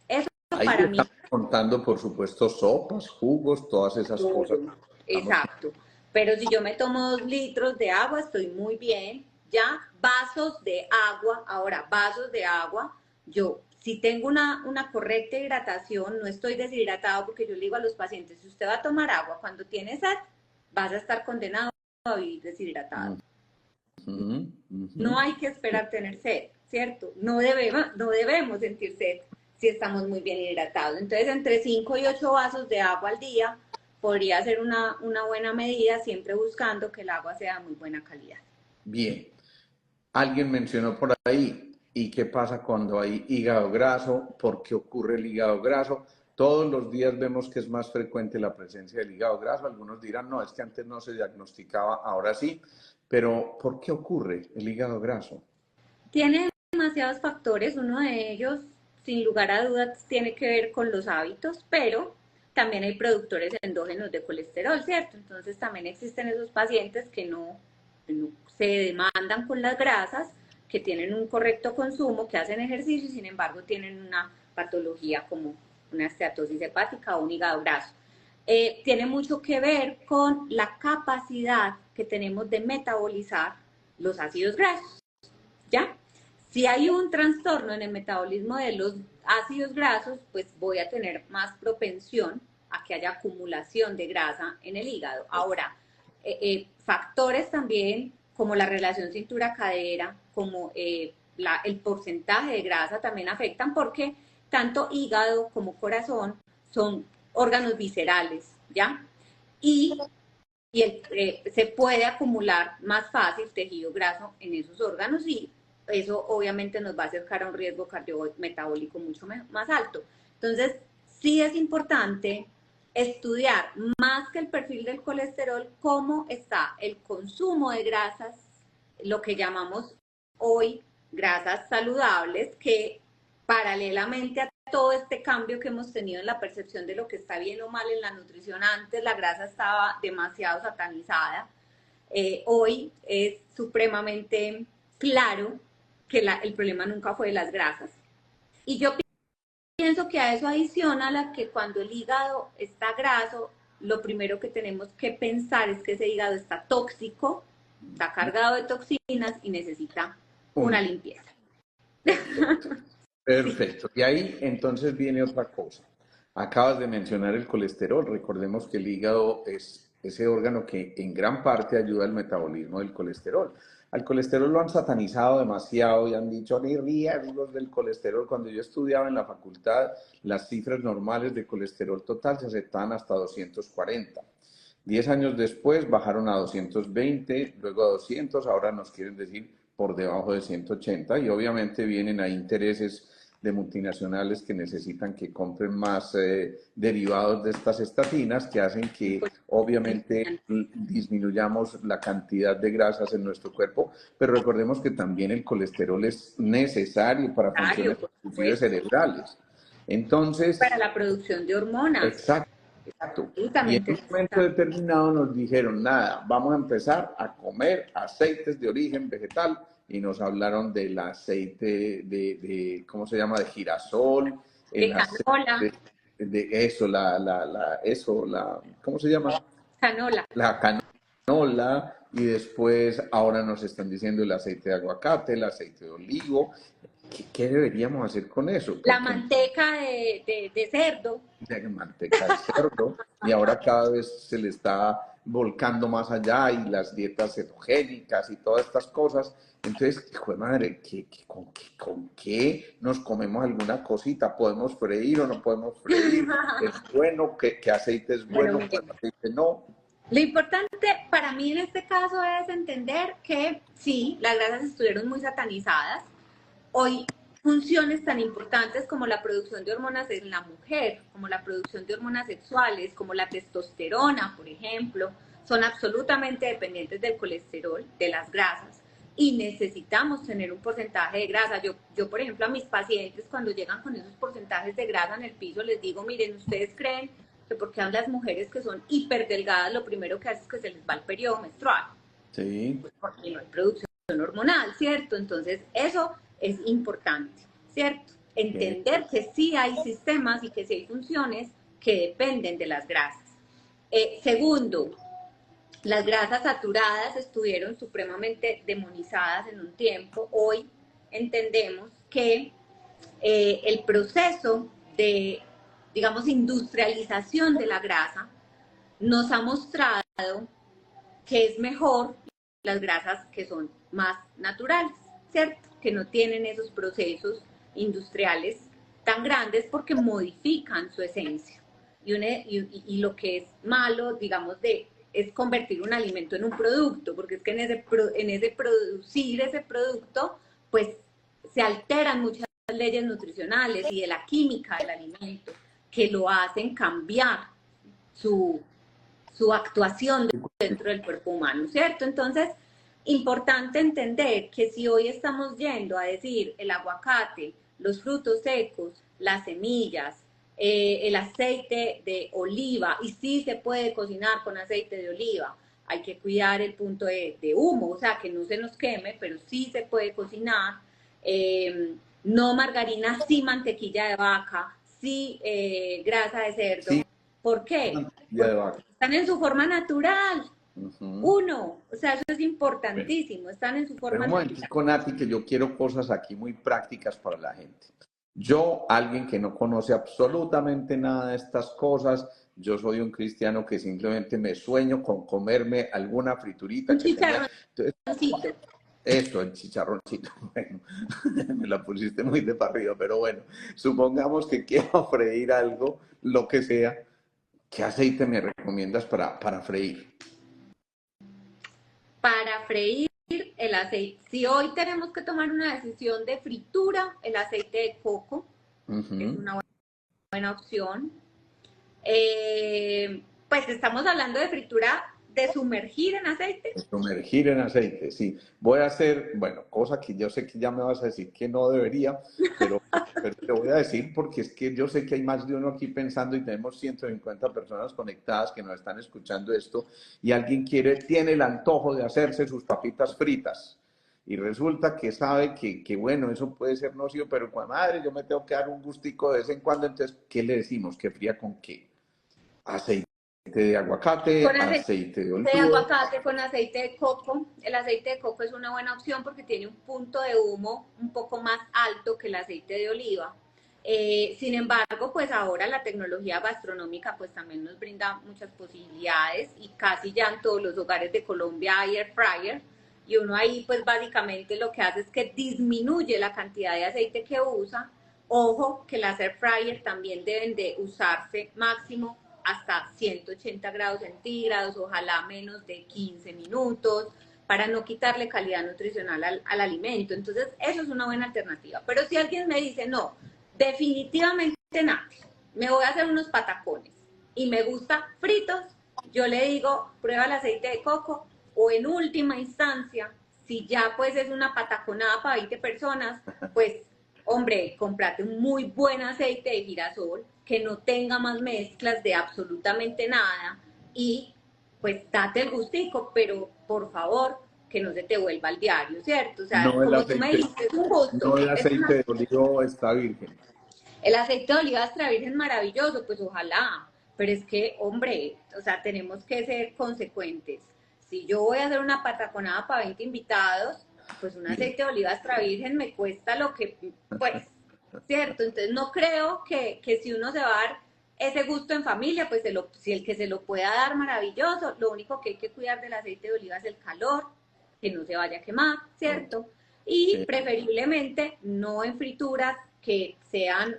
Eso
Ahí
para mí
estamos contando, por supuesto, sopas, jugos, todas esas cosas.
todo,
Estamos...
exacto. Pero si yo me tomo 2 litros de agua, estoy muy bien, ¿ya? Vasos de agua, ahora, vasos de agua, yo si tengo una correcta hidratación, no estoy deshidratado, porque yo le digo a los pacientes, si usted va a tomar agua cuando tiene sed, vas a estar condenado a vivir deshidratado. No hay que esperar tener sed, ¿cierto? No debemos sentir sed si estamos muy bien hidratados. Entonces, entre 5 y 8 vasos de agua al día podría ser una buena medida, siempre buscando que el agua sea de muy buena calidad.
Bien. Alguien mencionó por ahí, ¿y qué pasa cuando hay hígado graso? ¿Por qué ocurre el hígado graso? Todos los días vemos que es más frecuente la presencia del hígado graso. Algunos dirán, no, es que antes no se diagnosticaba, ahora sí. Pero, ¿por qué ocurre el hígado graso?
Tiene demasiados factores, uno de ellos, sin lugar a dudas, tiene que ver con los hábitos, pero también hay productores endógenos de colesterol, ¿cierto? Entonces también existen esos pacientes que no se demandan con las grasas, que tienen un correcto consumo, que hacen ejercicio y sin embargo tienen una patología como una esteatosis hepática o un hígado graso. Tiene mucho que ver con la capacidad que tenemos de metabolizar los ácidos grasos, ¿ya? Si hay un trastorno en el metabolismo de los ácidos grasos, pues voy a tener más propensión a que haya acumulación de grasa en el hígado. Ahora, factores también como la relación cintura-cadera, como el porcentaje de grasa también afectan, porque tanto hígado como corazón son órganos viscerales, ¿ya? Y se puede acumular más fácil tejido graso en esos órganos y eso obviamente nos va a acercar a un riesgo cardiometabólico mucho más alto. Entonces, sí es importante estudiar más que el perfil del colesterol, cómo está el consumo de grasas, lo que llamamos hoy grasas saludables, que paralelamente a todo este cambio que hemos tenido en la percepción de lo que está bien o mal en la nutrición, antes la grasa estaba demasiado satanizada, hoy es supremamente claro que el problema nunca fue de las grasas. Y yo pienso que a eso adiciona la que cuando el hígado está graso, lo primero que tenemos que pensar es que ese hígado está tóxico, está cargado de toxinas y necesita una limpieza.
Perfecto. Perfecto. Y ahí entonces viene otra cosa. Acabas de mencionar el colesterol. Recordemos que el hígado es ese órgano que en gran parte ayuda al metabolismo del colesterol. Al colesterol lo han satanizado demasiado y han dicho, ni riesgos del colesterol. Cuando yo estudiaba en la facultad, las cifras normales de colesterol total se aceptaban hasta 240. 10 años después bajaron a 220, luego a 200, ahora nos quieren decir por debajo de 180 y obviamente vienen a intereses de multinacionales que necesitan que compren más derivados de estas estatinas que hacen que obviamente disminuyamos la cantidad de grasas en nuestro cuerpo, pero recordemos que también el colesterol es necesario para funciones inclusive cerebrales. Entonces,
para la producción de hormonas.
Exacto. Y en un momento determinado nos dijeron, nada, vamos a empezar a comer aceites de origen vegetal y nos hablaron del aceite de ¿cómo se llama? De girasol, el aceite de eso, ¿cómo se llama?
Canola.
La canola y después ahora nos están diciendo el aceite de aguacate, el aceite de olivo. ¿Qué deberíamos hacer con eso?
La manteca de cerdo.
De manteca de cerdo, y ahora cada vez se le está volcando más allá y las dietas cetogénicas y todas estas cosas. Entonces, hijo de madre, ¿con qué nos comemos alguna cosita? ¿Podemos freír o no podemos freír? ¿Es bueno? ¿Qué aceite es bueno? ¿Qué aceite no?
Lo importante para mí en este caso es entender que sí, las grasas estuvieron muy satanizadas. Hoy funciones tan importantes como la producción de hormonas en la mujer, como la producción de hormonas sexuales, como la testosterona, por ejemplo, son absolutamente dependientes del colesterol, de las grasas, y necesitamos tener un porcentaje de grasa. Yo, por ejemplo, a mis pacientes cuando llegan con esos porcentajes de grasa en el piso, les digo, miren, ¿ustedes creen que porque las mujeres que son hiperdelgadas, lo primero que hacen es que se les va el periodo menstrual?
Sí.
Pues porque no hay producción hormonal, ¿cierto? Entonces, eso es importante, ¿cierto? Entender que sí hay sistemas y que sí hay funciones que dependen de las grasas. Segundo, las grasas saturadas estuvieron supremamente demonizadas en un tiempo. Hoy entendemos que el proceso de, digamos, industrialización de la grasa nos ha mostrado que es mejor las grasas que son más naturales, ¿cierto? Que no tienen esos procesos industriales tan grandes porque modifican su esencia. Y lo que es malo, digamos, es convertir un alimento en un producto, porque es que en ese producir ese producto, pues se alteran muchas leyes nutricionales y de la química del alimento que lo hacen cambiar su actuación dentro del cuerpo humano, ¿cierto? Entonces, importante entender que si hoy estamos yendo a decir el aguacate, los frutos secos, las semillas, el aceite de oliva, y sí se puede cocinar con aceite de oliva, hay que cuidar el punto de humo, o sea, que no se nos queme, pero sí se puede cocinar, no margarina, sí mantequilla de vaca, sí grasa de cerdo.
Sí,
¿Por qué?
mantequilla de
Porque
vaca.
están en su forma natural.
Ujú.
Uno, o sea, eso es
Bueno,
importantísimo, están en su
pero
forma
un
natural.
momentico, Nati, que yo quiero cosas aquí muy prácticas para la gente. Yo, alguien que no conoce absolutamente nada de estas cosas, yo soy un cristiano que simplemente me sueño con comerme alguna friturita
Un
que tenga.
chicharroncito.
Entonces, eso, el chicharroncito, bueno, me la pusiste muy de para arriba, pero bueno, supongamos que quiero freír algo, lo que sea. ¿Qué aceite me recomiendas para freír?
Para freír el aceite, si hoy tenemos que tomar una decisión de fritura, el aceite de coco es
Ujú.
una buena opción. Pues estamos hablando de fritura de sumergir en aceite.
Sumergir en aceite, sí. Voy a hacer, bueno, cosa que yo sé que ya me vas a decir que no debería, pero, pero te voy a decir porque es que yo sé que hay más de uno aquí pensando y tenemos 150 personas conectadas que nos están escuchando esto y alguien tiene el antojo de hacerse sus papitas fritas. Y resulta que sabe que bueno, eso puede ser nocivo, pero con madre, yo me tengo que dar un gustico de vez en cuando, entonces, ¿qué le decimos? ¿Que fría con qué? Aceite de aguacate,
Con aceite
aceite de
de
olivo.
aguacate, con aceite de coco. El aceite de coco es una buena opción porque tiene un punto de humo un poco más alto que el aceite de oliva. Sin embargo, pues ahora la tecnología gastronómica pues también nos brinda muchas posibilidades y casi ya en todos los hogares de Colombia hay air fryer y uno ahí pues básicamente lo que hace es que disminuye la cantidad de aceite que usa. Ojo que las air fryer también deben de usarse máximo hasta 180 grados centígrados, ojalá menos de 15 minutos, para no quitarle calidad nutricional al alimento. Entonces, eso es una buena alternativa. Pero si alguien me dice, no, definitivamente nada, me voy a hacer unos patacones y me gusta fritos, yo le digo, prueba el aceite de coco o en última instancia, si ya pues es una pataconada para 20 personas, pues hombre, comprate un muy buen aceite de girasol que no tenga más mezclas de absolutamente nada y pues date el gustico, pero por favor que no se te vuelva al diario, ¿cierto? O sea,
No el
como tú me
aceite,
dijiste, es un gusto.
no el aceite de olivo extra virgen.
El aceite de oliva extra virgen maravilloso, pues ojalá, pero es que, hombre, o sea, tenemos que ser consecuentes. Si yo voy a hacer una pataconada para 20 invitados, pues un
Bien,
aceite de oliva extra virgen me cuesta lo que, pues, ¿cierto? Entonces no creo que si uno se va a dar ese gusto en familia, pues si el que se lo pueda dar maravilloso, lo único que hay que cuidar del aceite de oliva es el calor, que no se vaya a quemar, ¿cierto? Y
sí,
preferiblemente no en frituras que sean,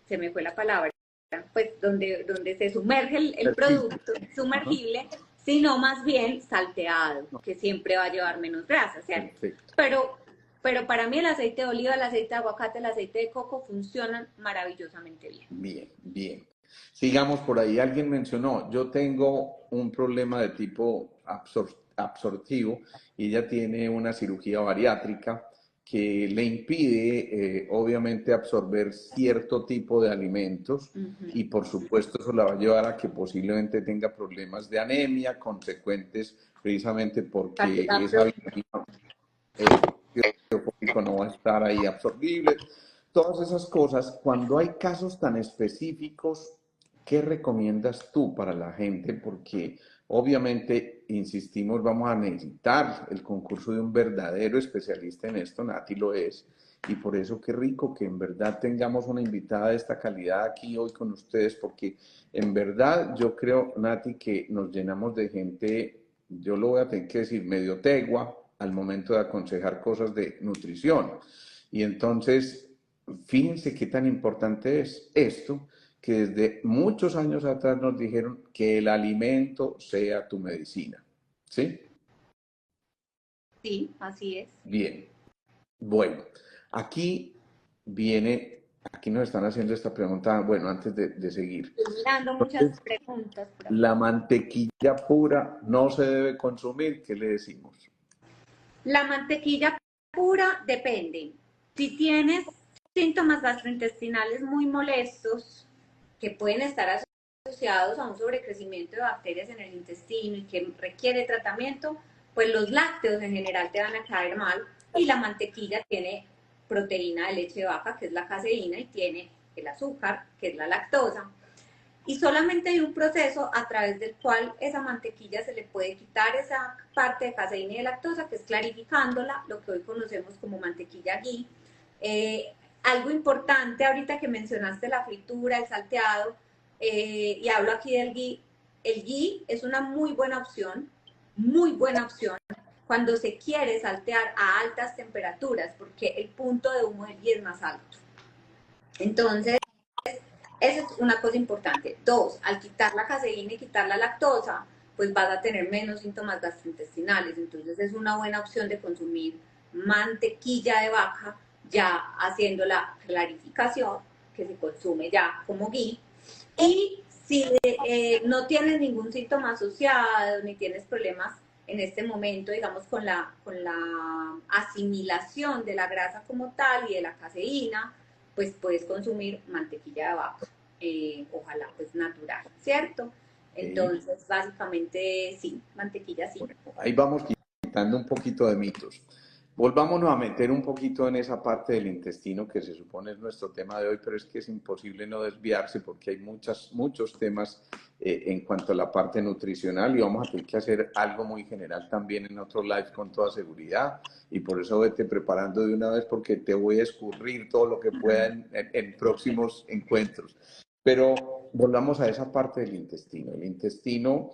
se me fue la palabra, pues donde se sumerge el
perfecto.
producto
Ajá,
sumergible, sino más bien salteado, que siempre va a llevar menos grasa, ¿cierto?
perfecto.
Pero, pero para mí el aceite de oliva, el aceite de aguacate, el aceite de coco funcionan maravillosamente bien.
Bien, bien. Sigamos por ahí. Alguien mencionó, yo tengo un problema de tipo absortivo y ella tiene una cirugía bariátrica que le impide, obviamente, absorber cierto tipo de alimentos
Uh -huh.
y, por supuesto, eso la va a llevar a que posiblemente tenga problemas de anemia consecuentes precisamente porque esa vitamina no va a estar ahí absorbible. Todas esas cosas, cuando hay casos tan específicos, ¿qué recomiendas tú para la gente? Porque Obviamente, insistimos, vamos a necesitar el concurso de un verdadero especialista en esto, Nati lo es, y por eso qué rico que en verdad tengamos una invitada de esta calidad aquí hoy con ustedes, porque en verdad yo creo, Nati, que nos llenamos de gente, yo lo voy a tener que decir, medio tegua al momento de aconsejar cosas de nutrición. Y entonces, fíjense qué tan importante es esto, que desde muchos años atrás nos dijeron que el alimento sea tu medicina. ¿Sí?
Sí, así es.
Bien. Bueno, aquí viene, aquí nos están haciendo esta pregunta, bueno, antes de seguir.
Estoy mirando muchas
Entonces,
preguntas por
la
acá.
mantequilla pura no se debe consumir, ¿qué le decimos?
La mantequilla pura depende. Si tienes síntomas gastrointestinales muy molestos que pueden estar asociados a un sobrecrecimiento de bacterias en el intestino y que requiere tratamiento, pues los lácteos en general te van a caer mal y la mantequilla tiene proteína de leche de vaca, que es la caseína, y tiene el azúcar, que es la lactosa. Y solamente hay un proceso a través del cual esa mantequilla se le puede quitar esa parte de caseína y de lactosa, que es clarificándola, lo que hoy conocemos como mantequilla ghee. Algo importante ahorita que mencionaste la fritura, el salteado, y hablo aquí del ghee, el ghee es una muy buena opción cuando se quiere saltear a altas temperaturas, porque el punto de humo del ghee es más alto. Entonces, eso es una cosa importante. Dos, al quitar la caseína y quitar la lactosa, pues vas a tener menos síntomas gastrointestinales. Entonces es una buena opción de consumir mantequilla de vaca, ya haciendo la clarificación, que se consume ya como ghee. Y si no tienes ningún síntoma asociado, ni tienes problemas en este momento, digamos, con la asimilación de la grasa como tal y de la caseína, pues puedes consumir mantequilla de vaca, ojalá pues natural, ¿cierto?
¿Ok?
Entonces, básicamente sí, mantequilla sí.
Bueno, ahí vamos quitando un poquito de mitos. Volvámonos a meter un poquito en esa parte del intestino que se supone es nuestro tema de hoy, pero es que es imposible no desviarse porque hay muchos temas en cuanto a la parte nutricional y vamos a tener que hacer algo muy general también en otro live con toda seguridad y por eso vete preparando de una vez porque te voy a escurrir todo lo que pueda en próximos encuentros. Pero volvamos a esa parte del intestino. El intestino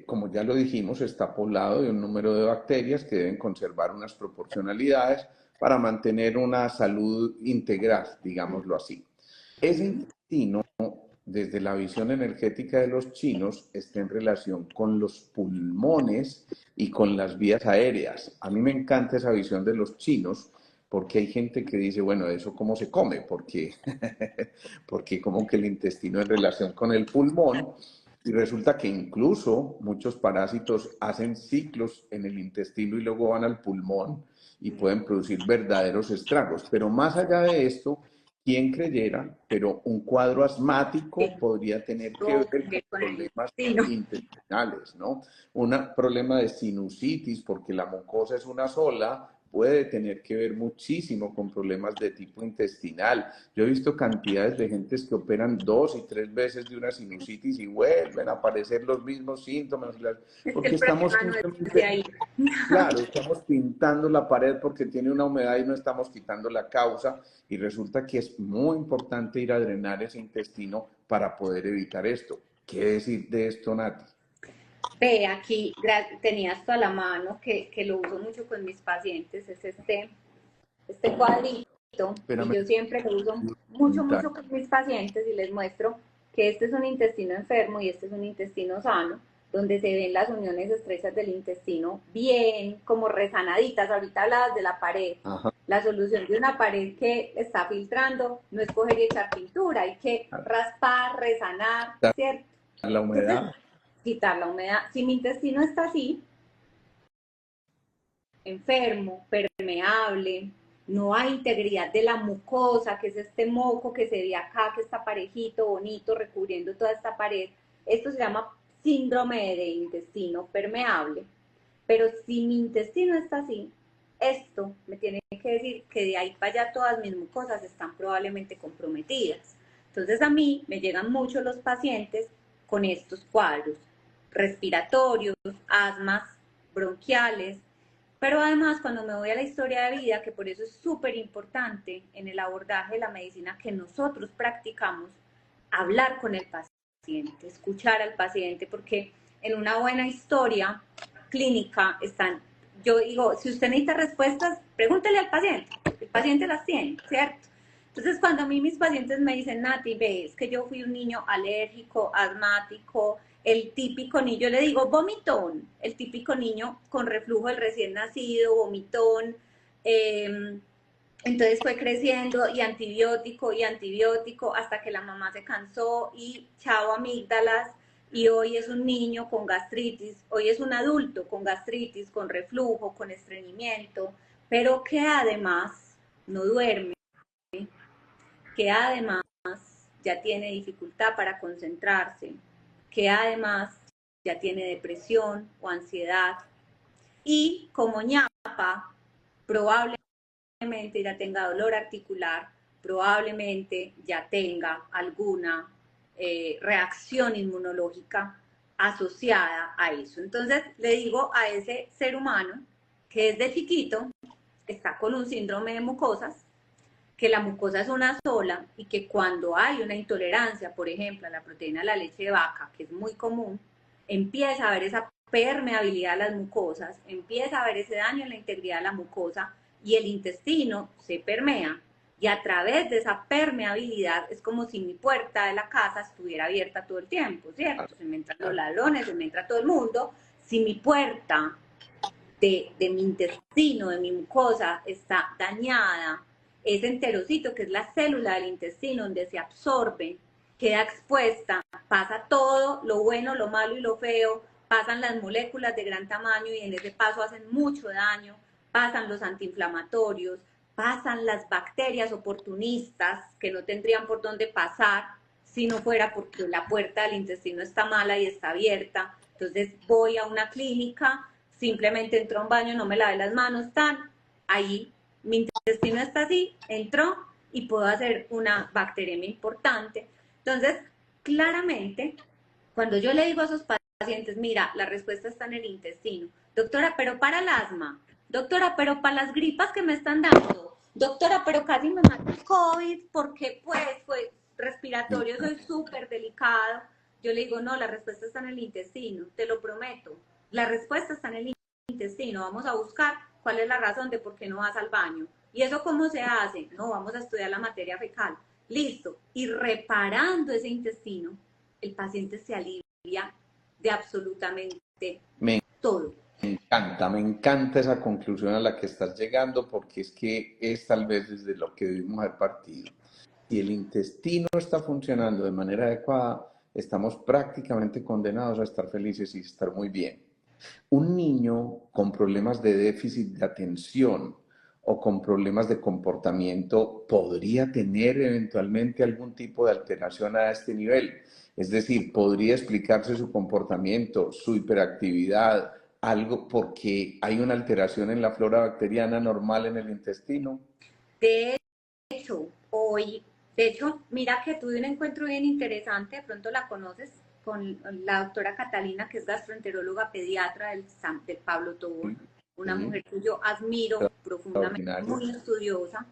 como ya lo dijimos, está poblado de un número de bacterias que deben conservar unas proporcionalidades para mantener una salud integral, digámoslo así. Ese intestino, desde la visión energética de los chinos, está en relación con los pulmones y con las vías aéreas. A mí me encanta esa visión de los chinos porque hay gente que dice, bueno, ¿eso cómo se come? Porque, porque como que el intestino en relación con el pulmón y resulta que incluso muchos parásitos hacen ciclos en el intestino y luego van al pulmón y pueden producir verdaderos estragos. Pero más allá de esto, ¿quién creyera? Pero un cuadro asmático podría tener que
Todo
ver con
con el
problemas
intestino.
intestinales, ¿no? Un problema de sinusitis, porque la mucosa es una sola, puede tener que ver muchísimo con problemas de tipo intestinal. Yo he visto cantidades de gentes que operan 2 y 3 veces de una sinusitis y vuelven a aparecer los mismos síntomas,
Es que
porque
el
estamos
problema no es de
simplemente,
ahí.
claro, estamos pintando la pared porque tiene una humedad y no estamos quitando la causa y resulta que es muy importante ir a drenar ese intestino para poder evitar esto. ¿Qué decir de esto, Nati?
Ve, aquí tenías toda la mano que lo uso mucho con mis pacientes, es este cuadrito, y
Espérame,
yo siempre lo uso
pintar.
mucho con mis pacientes y les muestro que este es un intestino enfermo y este es un intestino sano, donde se ven las uniones estrechas del intestino bien como resanaditas. Ahorita hablabas de la pared.
Ajá.
La solución de una pared que está filtrando no es coger y echar pintura, hay que raspar, resanar, ¿cierto?
La
Entonces,
humedad.
quitar la humedad. Si mi intestino está así, enfermo, permeable, no hay integridad de la mucosa, que es este moco que se ve acá, que está parejito, bonito, recubriendo toda esta pared. Esto se llama síndrome de intestino permeable. Pero si mi intestino está así, esto me tiene que decir que de ahí para allá todas mis mucosas están probablemente comprometidas. Entonces a mí me llegan mucho los pacientes con estos cuadros. respiratorios, asmas, bronquiales, pero además cuando me voy a la historia de vida, que por eso es súper importante en el abordaje de la medicina que nosotros practicamos, hablar con el paciente, escuchar al paciente, porque en una buena historia clínica están, yo digo, si usted necesita respuestas, pregúntele al paciente, el paciente las tiene, ¿cierto? Entonces cuando a mí mis pacientes me dicen, Nati, ves que yo fui un niño alérgico, asmático, el típico niño, yo le digo vomitón, el típico niño con reflujo del recién nacido, vomitón, entonces fue creciendo y antibiótico hasta que la mamá se cansó y chao amígdalas y hoy es un niño con gastritis, hoy es un adulto con gastritis, con reflujo, con estreñimiento, pero que además no duerme, que además ya tiene dificultad para concentrarse, que además ya tiene depresión o ansiedad y como ñapa probablemente ya tenga dolor articular, probablemente ya tenga alguna reacción inmunológica asociada a eso. Entonces le digo a ese ser humano que desde chiquito está con un síndrome de mucosas, que la mucosa es una sola y que cuando hay una intolerancia, por ejemplo, a la proteína de la leche de vaca, que es muy común, empieza a haber esa permeabilidad a las mucosas, empieza a haber ese daño en la integridad de la mucosa y el intestino se permea. Y a través de esa permeabilidad es como si mi puerta de la casa estuviera abierta todo el tiempo, ¿cierto? Se me entran los ladrones, se me entra todo el mundo. Si mi puerta de mi intestino, de mi mucosa, está dañada, ese enterocito, que es la célula del intestino donde se absorbe, queda expuesta, pasa todo, lo bueno, lo malo y lo feo, pasan las moléculas de gran tamaño y en ese paso hacen mucho daño, pasan los antiinflamatorios, pasan las bacterias oportunistas que no tendrían por dónde pasar si no fuera porque la puerta del intestino está mala y está abierta. Entonces voy a una clínica, simplemente entro a un baño, no me lavé las manos, tan, ahí mi intestino está así, entró y puedo hacer una bacteriemia importante. Entonces, claramente, cuando yo le digo a esos pacientes, mira, la respuesta está en el intestino, doctora, pero para el asma, doctora, pero para las gripas que me están dando, doctora, pero casi me mata el COVID porque pues fue respiratorio, soy súper delicado. Yo le digo, no, la respuesta está en el intestino, te lo prometo, la respuesta está en el intestino, vamos a buscar cuál es la razón de por qué no vas al baño. ¿Y eso cómo se hace? No, vamos a estudiar la materia fecal. Listo. Y reparando ese intestino, el paciente se alivia de absolutamente
Me
todo.
me encanta esa conclusión a la que estás llegando porque es que es tal vez desde lo que debimos haber partido. Si el intestino está funcionando de manera adecuada, estamos prácticamente condenados a estar felices y estar muy bien. Un niño con problemas de déficit de atención o con problemas de comportamiento podría tener eventualmente algún tipo de alteración a este nivel. Es decir, podría explicarse su comportamiento, su hiperactividad, algo porque hay una alteración en la flora bacteriana normal en el intestino.
De hecho, hoy, de hecho, mira que tuve un encuentro bien interesante, de pronto la conoces, con la doctora Catalina, que es gastroenteróloga pediatra del Pablo Tobón, una
Sí,
mujer que yo admiro profundamente,
extraordinario.
muy estudiosa.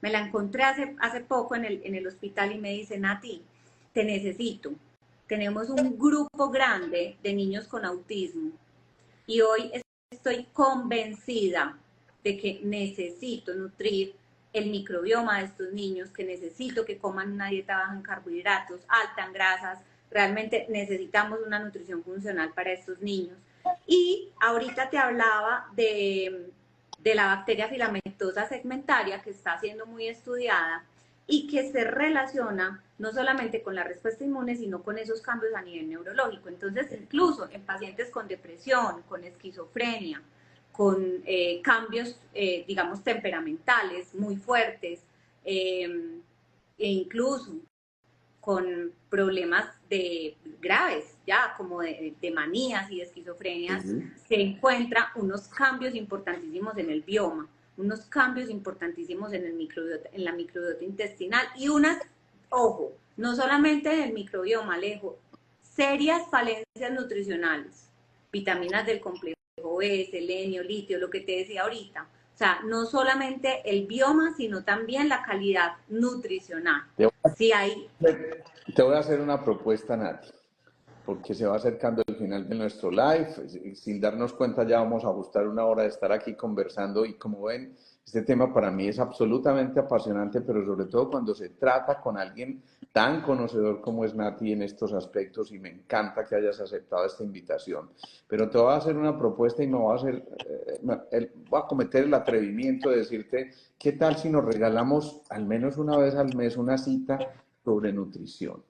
Me la encontré hace poco en el hospital y me dice, Nati, te necesito. Tenemos un grupo grande de niños con autismo y hoy estoy convencida de que necesito nutrir el microbioma de estos niños, que necesito que coman una dieta baja en carbohidratos, alta en grasas, realmente necesitamos una nutrición funcional para estos niños. Y ahorita te hablaba de la bacteria filamentosa segmentaria que está siendo muy estudiada y que se relaciona no solamente con la respuesta inmune, sino con esos cambios a nivel neurológico. Entonces, incluso en pacientes con depresión, con esquizofrenia, con cambios, digamos, temperamentales muy fuertes, e incluso con problemas graves, ya como de manías y de esquizofrenias, se encuentra unos cambios importantísimos en el bioma, unos cambios importantísimos en, en la microbiota intestinal y unas, ojo, no solamente en el microbioma, Alejo, serias falencias nutricionales, vitaminas del complejo B, selenio, litio, lo que te decía ahorita. O sea, no solamente el bioma, sino también la calidad nutricional. Si hay...
Te voy a hacer una propuesta, Nati, porque se va acercando el final de nuestro live. Sin darnos cuenta ya vamos a ajustar una hora de estar aquí conversando y como ven, este tema para mí es absolutamente apasionante, pero sobre todo cuando se trata con alguien tan conocedor como es Nati en estos aspectos y me encanta que hayas aceptado esta invitación. Pero te voy a hacer una propuesta y me voy a hacer, voy a cometer el atrevimiento de decirte, ¿qué tal si nos regalamos al menos una vez al mes una cita sobre nutrición?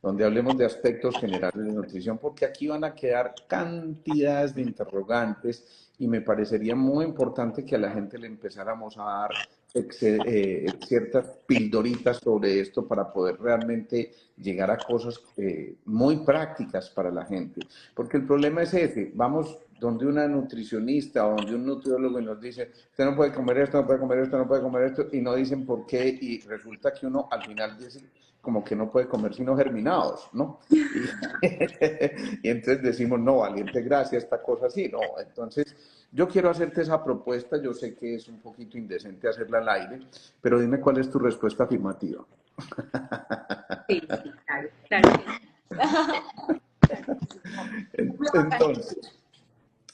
Donde hablemos de aspectos generales de nutrición, porque aquí van a quedar cantidades de interrogantes y me parecería muy importante que a la gente le empezáramos a dar ciertas pildoritas sobre esto para poder realmente llegar a cosas muy prácticas para la gente. Porque el problema es ese, vamos donde una nutricionista o donde un nutriólogo y nos dice, usted no puede comer esto, no puede comer esto, no puede comer esto, y no dicen por qué, y resulta que uno al final dice como que no puede comer sino germinados, ¿no? Y, y entonces decimos, no, valiente gracia, esta cosa así, no. Entonces, yo quiero hacerte esa propuesta, yo sé que es un poquito indecente hacerla al aire, pero dime cuál es tu respuesta afirmativa.
Sí, sí, claro, claro que sí.
Entonces,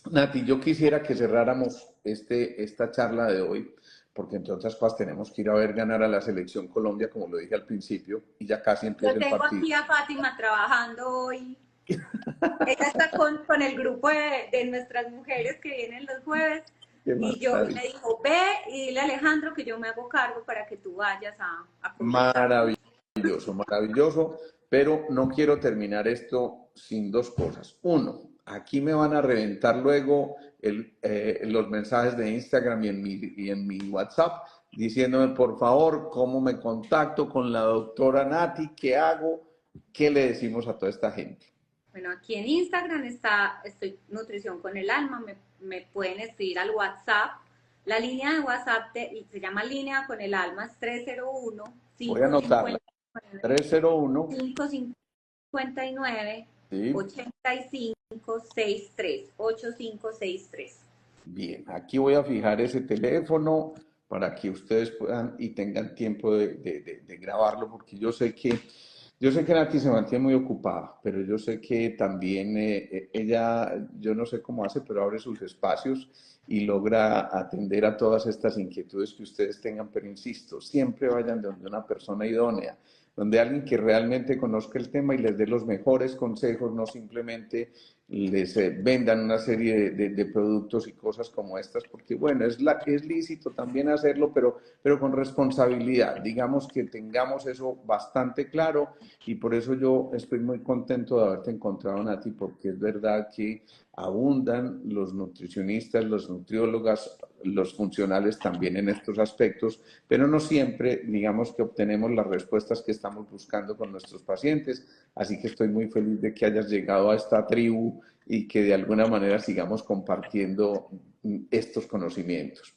Nati, yo quisiera que cerráramos esta charla de hoy, porque entre otras cosas tenemos que ir a ver ganar a la selección Colombia, como lo dije al principio, y ya casi
Yo
empieza el
tengo
partido.
aquí a Fátima trabajando hoy. Ella está con el grupo de nuestras mujeres que vienen los jueves
Qué
y yo
maravilla.
le digo, ve y dile a Alejandro que yo me hago cargo para que tú vayas a conversar.
Maravilloso, maravilloso, pero no quiero terminar esto sin dos cosas. Uno, aquí me van a reventar luego los mensajes de Instagram y en mi WhatsApp diciéndome, por favor, cómo me contacto con la doctora Nati, qué hago, qué le decimos a toda esta gente.
Bueno, aquí en Instagram estoy Nutrición con el Alma, me pueden escribir al WhatsApp. La línea de WhatsApp se llama Línea con el Alma, es 301
Voy a anotarla. 301,
559
¿sí?
8563.
Bien, aquí voy a fijar ese teléfono para que ustedes puedan y tengan tiempo de grabarlo, porque yo sé que Nati se mantiene muy ocupada, pero yo sé que también ella, yo no sé cómo hace, pero abre sus espacios y logra atender a todas estas inquietudes que ustedes tengan, pero insisto, siempre vayan de donde una persona idónea, donde alguien que realmente conozca el tema y les dé los mejores consejos, no simplemente les vendan una serie de productos y cosas como estas, porque bueno, es lícito también hacerlo, pero con responsabilidad. Digamos que tengamos eso bastante claro y por eso yo estoy muy contento de haberte encontrado, Nati, porque es verdad que abundan los nutricionistas, los nutriólogas, los funcionales también en estos aspectos, pero no siempre, digamos que obtenemos las respuestas que estamos buscando con nuestros pacientes. Así que estoy muy feliz de que hayas llegado a esta tribu y que de alguna manera sigamos compartiendo estos conocimientos.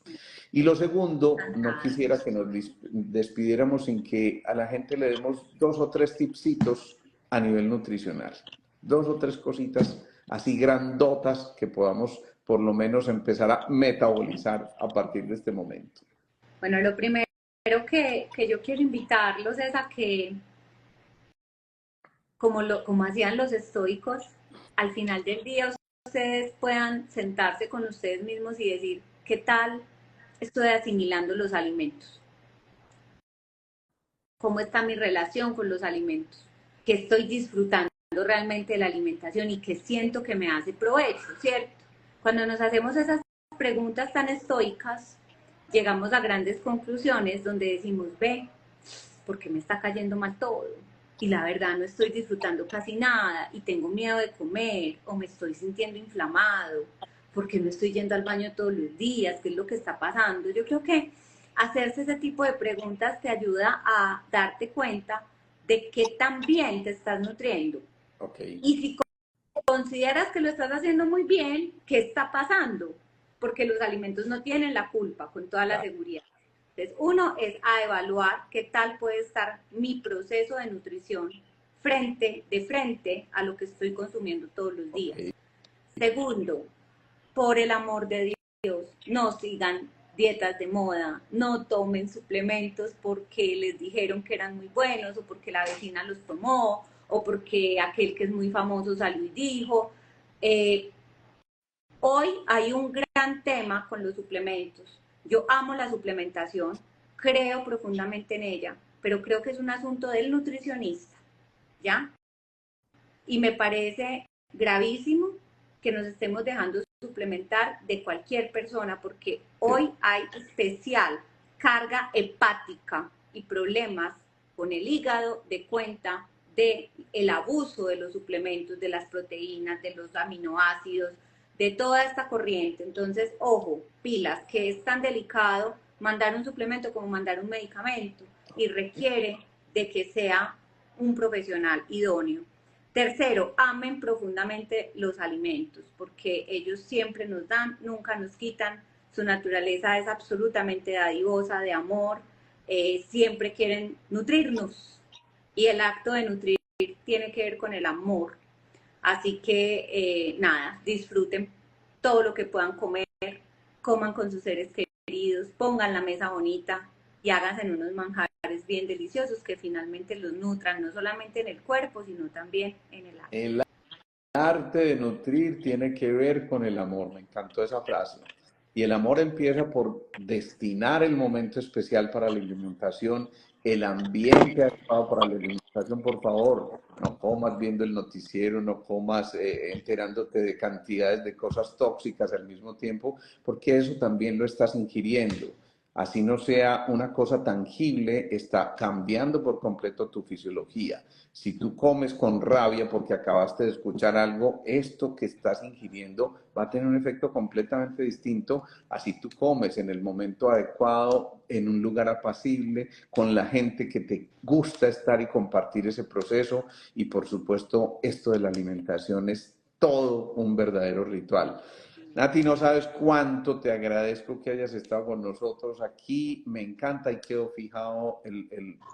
Y lo segundo, no quisiera que nos despidiéramos sin que a la gente le demos dos o tres tipsitos a nivel nutricional. Dos o tres cositas así grandotas que podamos por lo menos empezar a metabolizar a partir de este momento.
Bueno, lo primero que yo quiero invitarlos es a que, como hacían los estoicos, al final del día ustedes puedan sentarse con ustedes mismos y decir, ¿qué tal estoy asimilando los alimentos? ¿Cómo está mi relación con los alimentos? ¿Qué estoy disfrutando realmente de la alimentación y qué siento que me hace provecho, ¿cierto? Cuando nos hacemos esas preguntas tan estoicas, llegamos a grandes conclusiones donde decimos, ve, ¿por qué me está cayendo mal todo? Y la verdad no estoy disfrutando casi nada y tengo miedo de comer o me estoy sintiendo inflamado, porque no estoy yendo al baño todos los días, ¿qué es lo que está pasando? Yo creo que hacerse ese tipo de preguntas te ayuda a darte cuenta de qué tan bien te estás nutriendo.
Okay.
Y si consideras que lo estás haciendo muy bien, ¿qué está pasando? Porque los alimentos no tienen la culpa, con toda la seguridad. Entonces, uno es a evaluar qué tal puede estar mi proceso de nutrición de frente a lo que estoy consumiendo todos los días.
Ok.
Segundo, por el amor de Dios, no sigan dietas de moda, no tomen suplementos porque les dijeron que eran muy buenos o porque la vecina los tomó o porque aquel que es muy famoso salió y dijo. Hoy hay un gran tema con los suplementos. Yo amo la suplementación, creo profundamente en ella, pero creo que es un asunto del nutricionista, ¿ya? Y me parece gravísimo que nos estemos dejando suplementar de cualquier persona, porque hoy hay especial carga hepática y problemas con el hígado de cuenta de el abuso de los suplementos, de las proteínas, de los aminoácidos, de toda esta corriente. Entonces, ojo, pilas, que es tan delicado mandar un suplemento como mandar un medicamento y requiere de que sea un profesional idóneo. Tercero, amen profundamente los alimentos, porque ellos siempre nos dan, nunca nos quitan. Su naturaleza es absolutamente dadivosa, de amor, siempre quieren nutrirnos. Y el acto de nutrir tiene que ver con el amor. Así que, nada, disfruten todo lo que puedan comer, coman con sus seres queridos, pongan la mesa bonita y háganse en unos manjares bien deliciosos que finalmente los nutran, no solamente en el cuerpo, sino también en el alma.
El arte de nutrir tiene que ver con el amor, me encantó esa frase. Y el amor empieza por destinar el momento especial para la alimentación, el ambiente adecuado para la alimentación, por favor. No comas viendo el noticiero, no comas enterándote de cantidades de cosas tóxicas al mismo tiempo, porque eso también lo estás ingiriendo. Así no sea una cosa tangible, está cambiando por completo tu fisiología. Si tú comes con rabia porque acabaste de escuchar algo, esto que estás ingiriendo va a tener un efecto completamente distinto a si tú comes en el momento adecuado, en un lugar apacible, con la gente que te gusta estar y compartir ese proceso. Y por supuesto, esto de la alimentación es todo un verdadero ritual. Nati, no sabes cuánto te agradezco que hayas estado con nosotros aquí. Me encanta y quedo fijado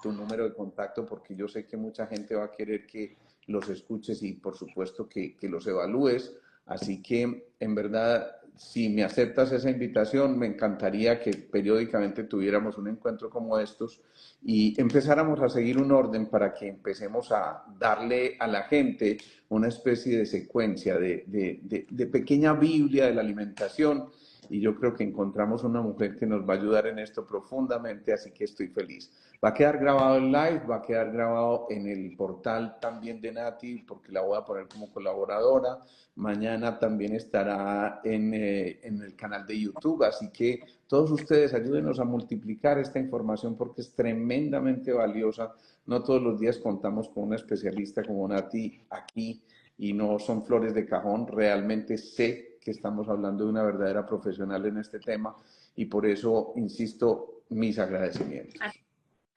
tu número de contacto porque yo sé que mucha gente va a querer que los escuches y por supuesto que los evalúes. Así que en verdad, si me aceptas esa invitación, me encantaría que periódicamente tuviéramos un encuentro como estos y empezáramos a seguir un orden para que empecemos a darle a la gente una especie de secuencia, de pequeña Biblia de la alimentación. Y yo creo que encontramos una mujer que nos va a ayudar en esto profundamente, así que estoy feliz. Va a quedar grabado el live, va a quedar grabado en el portal también de Nati, porque la voy a poner como colaboradora. Mañana también estará en el canal de YouTube, así que todos ustedes ayúdenos a multiplicar esta información porque es tremendamente valiosa. No todos los días contamos con una especialista como Nati aquí y no son flores de cajón. Realmente sé que estamos hablando de una verdadera profesional en este tema y por eso, insisto, mis agradecimientos.
A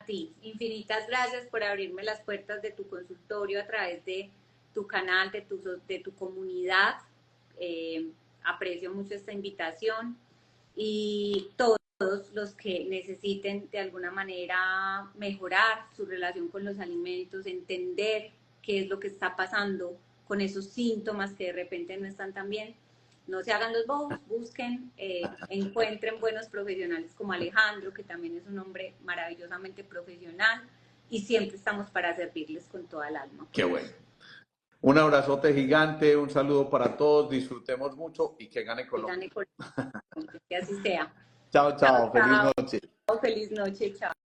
ti, infinitas gracias por abrirme las puertas de tu consultorio a través de tu canal, de tu comunidad. Aprecio mucho esta invitación y todos los que necesiten de alguna manera mejorar su relación con los alimentos, entender qué es lo que está pasando con esos síntomas que de repente no están tan bien, no se hagan los bobos, busquen, encuentren buenos profesionales como Alejandro, que también es un hombre maravillosamente profesional y siempre estamos para servirles con toda el alma.
Qué bueno. Un abrazote gigante, un saludo para todos, disfrutemos mucho y que gane Colombia.
Que gane Colombia, que así sea.
Chao, chao, feliz noche.
Feliz noche, chao.